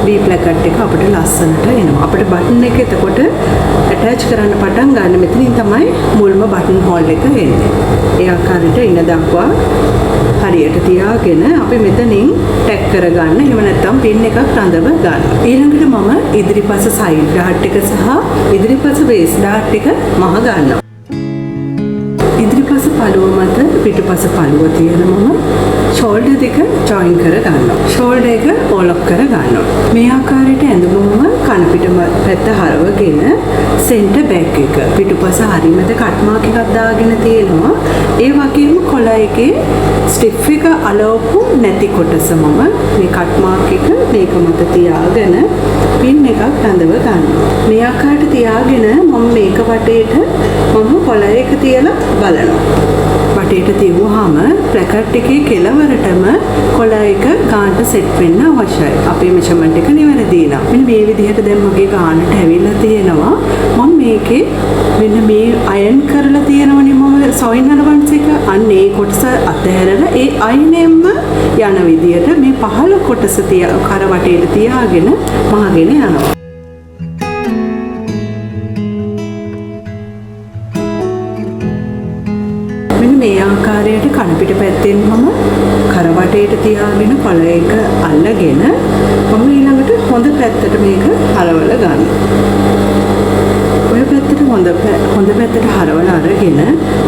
V ප්ලැකට් එක අපිට ලස්සනට එනවා. අපිට බටන් එක එතකොට ඇටච් කරන්න පටන් ගන්න මෙතනින් තමයි මුල්ම බටන් හෝල් එක එන්නේ. ඒ ආකාරයට ඉන දක්වා හරියට තියාගෙන අපි මෙතනින් ටැග් කරගන්න. එහෙම නැත්නම් පින් එකක් රඳව ගන්න. ඊළඟට මම ඉදිරිපස සයිඩ් ඩාට් එක සහ ඉදිරිපස බේස් ඩාට් එක මහ ගන්නවා. ඉදිරිපස පළුව මත පිටුපස පළුව තියලා මම ෂෝල්ඩර් දෙක ජොයින් කර ගන්නවා. ෂෝල්ඩර් එක ඕලොක් කර ගන්නවා. මේ ආකාරයට ඇඳුමම කන පිට පැත්ත හරවගෙන සෙන්ටර් බෑක් එක පිටුපස හරිමද කට් මාක් එකක් දාගෙන තියෙනවා. ඒ වගේම කොළ එකේ ස්ටිෆ් එක අලවපු නැති කොටස මම මේ කට් මාක් එක මේක මත තියාගෙන පින් එකක් රඳව ගන්නවා. මේ ආකාරයට තියාගෙන මම මේක වටේට මම කොළ එක තියලා බලනවා. වටේට තියුවාම ප්ලැකට් එකේ කෙළවරටම කොළ එක ගානට සෙට් වෙන්න අවශ්‍යයි. අපේ මෙෂර්මන්ට් එක නිවැරදි නම්. මෙන්න මේ විදිහට දැන් මගේ ගානට ඇවිල්ලා තියෙනවා. මම මේකේ මෙන්න මේ අයන් කරලා තියෙනවනේ මම සොයින් අලවන්ස් එක. අන්න ඒ කොටස අතහැරලා ඒ අයනෙන්ම යන විදිහට මේ පහළ කොටස කර වටේට තියාගෙන මහගෙන යනවා. මේ ආකාරයට කන පිට පැත්තෙන් මම කරවටේට තියාගෙන කොළ එක අල්ලගෙන මම ඊළඟට හොඳ පැත්තට මේක හරවලා ගන්නවා. ඔය පැත්තට හොඳ පැත්තට හරවලා අරගෙන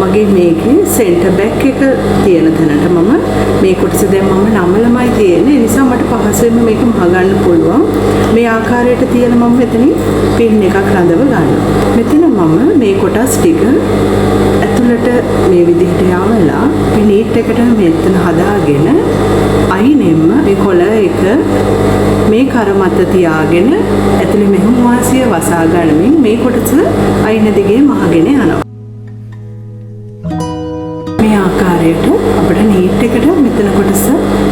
මගේ මේකේ සෙන්ටර් බෑක් එක තියෙන තැනට මම මේ කොටස දැන් මම නමලමයි තියෙන්නේ. ඒ නිසා මට පහසුවෙන්ම මේක මහගන්න පුළුවන්. මේ ආකාරයට තියලා මම මෙතනින් පින් එකක් රඳව ගන්නවා. මෙතන මම මේ කොටස් ටික ඇතුළට මේ විදිහට යවලා මේ නීට් එකට මෙතන හදාගෙන අයිනෙන්ම මේ කොළ එක මේ කර මත තියාගෙන ඇතුළේ මෙහෙම වාසිය වසා ගන්නමින් මේ කොටස අයින දිගේ මහගෙන යනවා. මේ ආකාරයට අපිට නීට් එකට මෙතන කොටස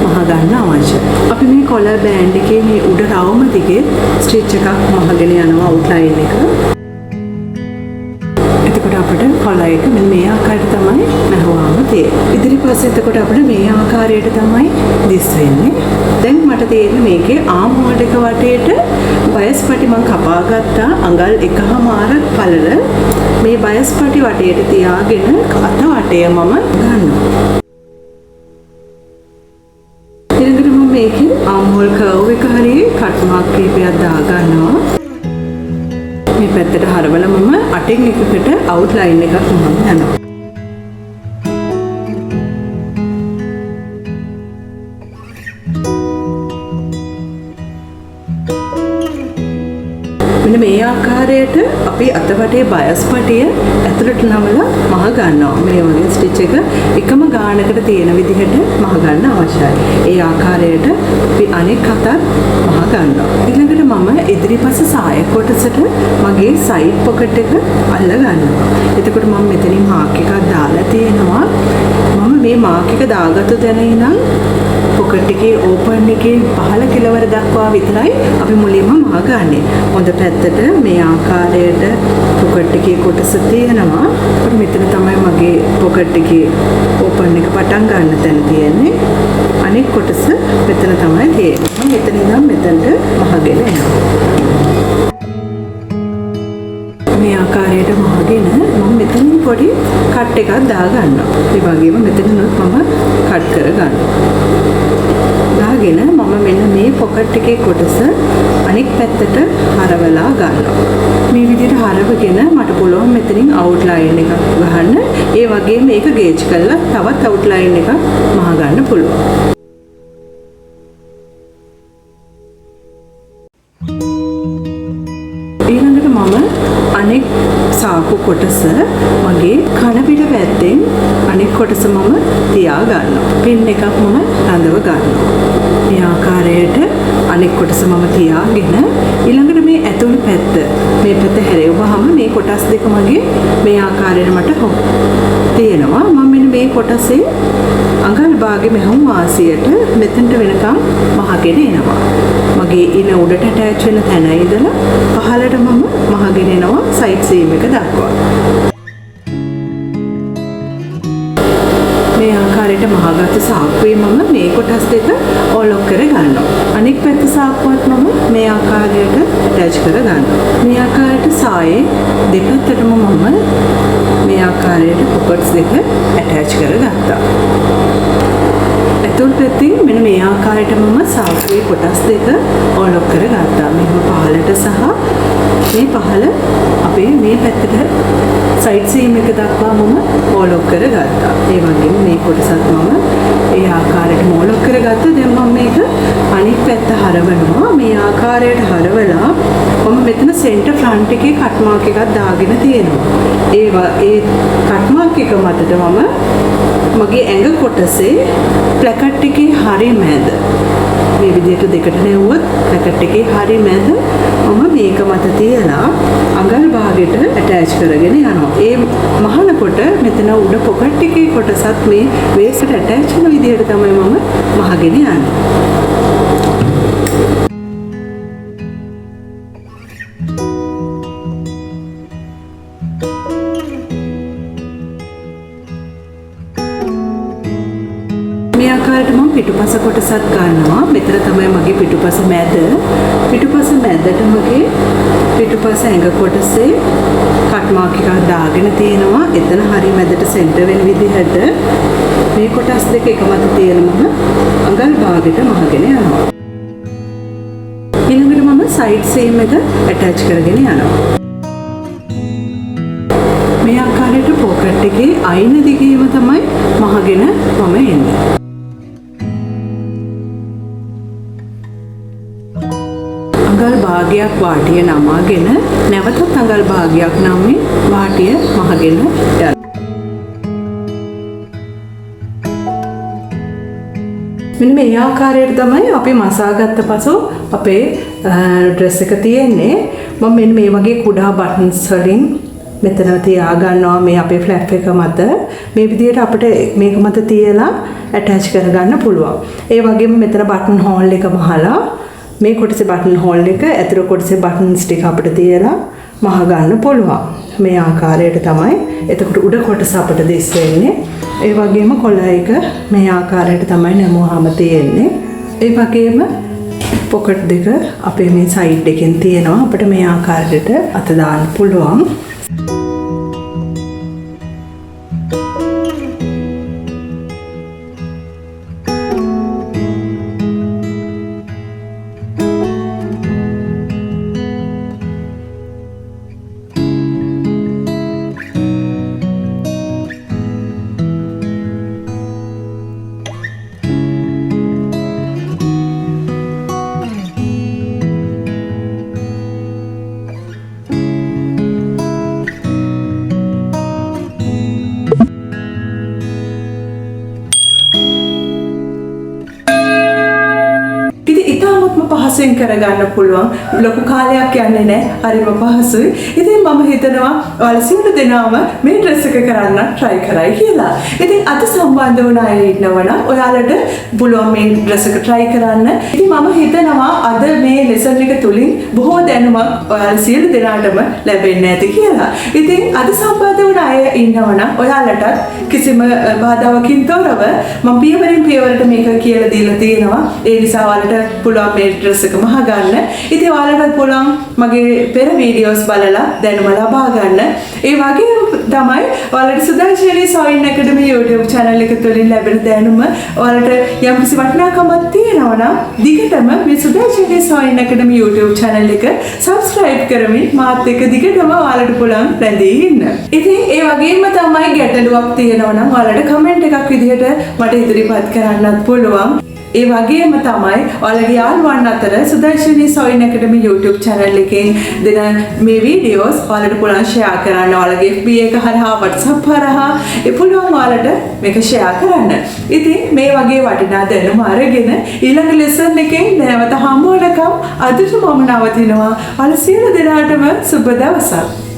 මහ ගන්න අවශ්‍යයි. අපි මේ කොළ බෑන්ඩ් එකේ මේ උඩ රවුම දිගේ ස්ටිච් එකක් මහගෙන යනවා අවුට්ලයින් එක. එතකොට අපිට කොළ එක මේ ආකාරයට තමයි මහුවාම තියෙන්නේ. ඉදිරිපස්සේ එතකොට අපිට මේ ආකාරයට තමයි දිස් වෙන්නේ. දැන් මට තේරෙන්නේ මේකේ ආම් හෝල්ඩ් එක වටේට බයස් පටි මම කපා ගත්තා අඟල් 1.5 පළල මේ බයස් පටි වටේට තියාගෙන අත වටය මම ගන්නවා. ඊළඟට මම මේකේ ආම් හෝල් කර්ව් එක හරියේ කට් මාක් කීපයක් දා ගන්නවා. මේ පැත්තට හරවලා මම අටින් එකකට අවුට්ලයින් එකක් මම යනවා. මෙන්න මේ ආකාරයට අපි අතවටේ බයස් පටිය ඇතුළට නමලා මහ ගන්නවා. මේ වගේ ස්ටිච් එක එකම ගානකට තියෙන විදිහට මහ ගන්න අවශ්‍යයි. ඒ ආකාරයට අපි අනෙක් අතත් මහ ගන්නවා. ඊළඟට මම ඉදිරිපස සාය කොටසට මගේ සයිඩ් පොකට් එක අල්ල ගන්නවා. එතකොට මම මෙතනින් මාක් එකක් දාලා තියෙනවා. මම මේ මාක් එක දාගත්තු තැන ඉඳන් පොකට් එකේ ඕපන් එකේ පහළ කෙළවර දක්වා විතරයි අපි මුලින්ම මහ ගන්නෙ. හොඳ පැත්තට මේ ආකාරයට පොකට් එකේ කොටස තියෙනවා. මෙතන තමයි මගේ පොකට් එකේ ඕපන් එක පටන් ගන්න තැන තියෙන්නේ. අනෙක් කොටස මෙතන තමයි තියෙන්නේ. මම මෙතන ඉඳන් මෙතනට මහගෙන යනවා. මේ ආකාරයට මහගෙන මම මෙතනින් පොඩි කට් එකක් දා ගන්නවා. ඒ වගේම මෙතනිනුත් මම කට් කර ගන්නවා. දාගෙන මම මෙන්න මේ පොකට් එකේ කොටස අනෙක් පැත්තට හරවලා ගන්නවා. මේ විදිහට හරවගෙන මට පුළුවන් මෙතනින් අවුට්ලයින් එකක් ගහන්න. ඒ වගේම මේක ගේජ් කරලා තවත් අවුට්ලයින් එකක් මහ ගන්න පුළුවන්. ඊළඟට මම අනෙක් සාකු කොටස මගේ කන පිට පැත්තෙන් අනෙක් කොටස මම තියා ගන්නවා. පින් එකක් මම රඳව ගන්නවා. මේ ආකාරයට අනෙක් කොටස මම තියාගෙන ඊළඟට මේ ඇතුළු පැත්ත මේ පැත්ත හැරෙවුවාම මේ කොටස් දෙක මගේ මේ ආකාරයට මට තියෙනවා. මම මෙන්න මේ කොටසේ අඟල් භාගෙ මෙහුම් වාසියට මෙතෙන්ට වෙනකම් මහගෙන එනවා. මගේ ඉන උඩට ඇටච් වෙන තැන ඉඳලා පහළට මම මහගෙන එනවා සයිඩ් සීම් එක දක්වා. මේ ආකාරයට මහගත සාක්කුවේ මම මේ කොටස් දෙක ඕලොක් කර ගන්නවා. අනෙක් පැත්ත සාක්කුවත් මම මේ ආකාරයට ඇටච් කර ගන්නවා. මේ ආකාරයට සායේ දෙපැත්තටම මම මේ ආකාරයට පොකට්ස් දෙක ඇටච් කර ගත්තා. ඇතුල් පැත්තෙන් මෙන්න මේ ආකාරයට මම සාක්කුවේ කොටස් දෙක ඕලොක් කර ගත්තා. මෙහෙම පහළට සහ මේ පහළ අපේ මේ පැත්තට සයිඩ් සීම් එක දක්වා මම මෝලොක් කරගත්තා. ඒ වගේම මේ කොටසත් මම ඒ ආකාරයට මෝලොක් කරගත්තා. දැන් මම මේක අනිත් පැත්ත හරවනවා. මේ ආකාරයට හරවලා මම මෙතන සෙන්ටර් ෆ්‍රන්ට් එකේ කට් මාක් එකක් දාගෙන තියෙනවා. ඒ කට් මාක් එක මතට මම මගේ ඇඟ කොටසේ ප්ලැකට් එකේ හරිය මැද මේ විදිහට දෙකට නැවුවොත් ප්ලැකට් එකේ හරිය මැද මම මේක මත තියලා අඟල් භාගයට ඇටච් කරගෙන යනවා. ඒ මහනකොට මෙතන උඩ පොකට් එකේ කොටසත් මේ වේස්ට් ඇටච් වෙන විදිහට තමයි මම මහගෙන යන්නේ. මේ ආකාරයට මම පිටුපස කොටසත් ගන්නවා. මෙතන තමයි මගේ පිටුපස මැද. පිටුපස මැදට මගේ පිටුපස ඇඟ කොටසේ කට් මාක් එකක් දාගෙන තියෙනවා. එතන හරි මැදට සෙන්ටර් වෙන විදිහට මේ කොටස් දෙක එක මත තියලා මම අඟල් භාගයට මහගෙන යනවා. ඊළඟට මම සයිඩ් සීම් එක ඇටච් කරගෙන යනවා. මේ ආකාරයට පොකට් එකේ අයින දිගේම තමයි මහගෙන මම එන්නේ. අඟල් භාගයක් වාටිය නමාගෙන නැවතත් අඟල් භාගයක් නමින් වාටිය මහගෙන යනවා. මෙන්න මේ ආකාරයට තමයි අපි මසාගත්ත පසු අපේ ඩ්‍රෙස් එක තියෙන්නේ. මම මෙන්න මේ වගේ කුඩා බටන්ස් වලින් මෙතන තියා ගන්නවා මේ අපේ ෆ්ලැප් එක මත. මේ විදිහට අපිට මේක මත තියලා ඇටච් කරගන්න පුළුවන්. ඒ වගේම මෙතන බටන් හෝල් එක මහලා මේ කොටසේ බටන් හෝල් එක ඇතුළේ කොටසේ බටන්ස් ටික අපිට තියලා මහ ගන්න පුළුවන්. මේ ආකාරයට තමයි. එතකොට උඩ කොටස අපිට දිස් වෙන්නේ. ඒ වගේම කොළ එක මේ ආකාරයට තමයි නැමුවාම තියෙන්නේ. ඒ වගේම පොකට් දෙක අපේ මේ සයිඩ් එකෙන් තියෙනවා. අපිට මේ ආකාරයට අත දාන්න පුළුවන්. පහසුවෙන් කරගන්න පුළුවන්. ලොකු කාලයක් යන්නේ නැහැ. හරිම පහසුයි. ඉතින් මම හිතනවා ඔයාලා සියලු දෙනාම මේ ඩ්‍රෙස් එක කරන්න try කරයි කියලා. ඉතින් අද සම්බන්ධ වුණ අය ඉන්නවනම් ඔයාලට පුළුවන් මේ ඩ්‍රෙස් එක try කරන්න. ඉතින් මම හිතනවා අද මේ lesson එක තුලින් බොහෝ දැනුමක් ඔයාලා සියලු දෙනාටම ලැබෙන්න ඇති කියලා. ඉතින් අද සම්බන්ධ වුණ අය ඉන්නවනම් ඔයාලට කිසිම බාධාවකින් තොරව මම පියවරින් පියවරට මේක කියලා දීලා තියෙනවා. ඒ නිසා ඔයාලට පුළුවන් මේ ඩ්‍රෙස් එක මහ ගන්න. ඉතින් ඔයාලට පුළුවන් මගේ පෙර වීඩියෝස් බලලා දැනුම ලබා ගන්න. ඒ වගේම තමයි ඔයාලට සුදර්ශනී සොයින් ඇකඩමි YouTube channel එක තුලින් ලැබෙන දැනුම ඔයාලට යම්කිසි වටිනාකමක් තියෙනවා නම් දිගටම මේ සුදර්ශනී සොයින් ඇකඩමි YouTube channel එක subscribe කරමින් මාත් එක්ක දිගටම ඔයාලට පුළුවන් රැඳී ඉන්න. ඉතින් ඒ වගේම තමයි ගැටලුවක් තියෙනවා නම් ඔයාලට comment එකක් විදිහට මට ඉදිරිපත් කරන්නත් පුළුවන්. ඒ වගේම තමයි ඔයාලගේ යාළුවන් අතර සුදර්ශනී සොයින් ඇකඩමි YouTube channel එකෙන් දෙන මේ වීඩියෝස් ඔයාලට පුළුවන් share කරන්න. ඔයාලගේ FB එක හරහා WhatsApp හරහා ඒ පුළුවන් ඔයාලට මේක share කරන්න. ඉතින් මේ වගේ වටිනා දැනුම අරගෙන ඊළඟ lesson එකෙන් නැවත හමු වෙනකම් අදට මම නවතිනවා. ඔයාලා සියලු දෙනාටම සුබ දවසක්.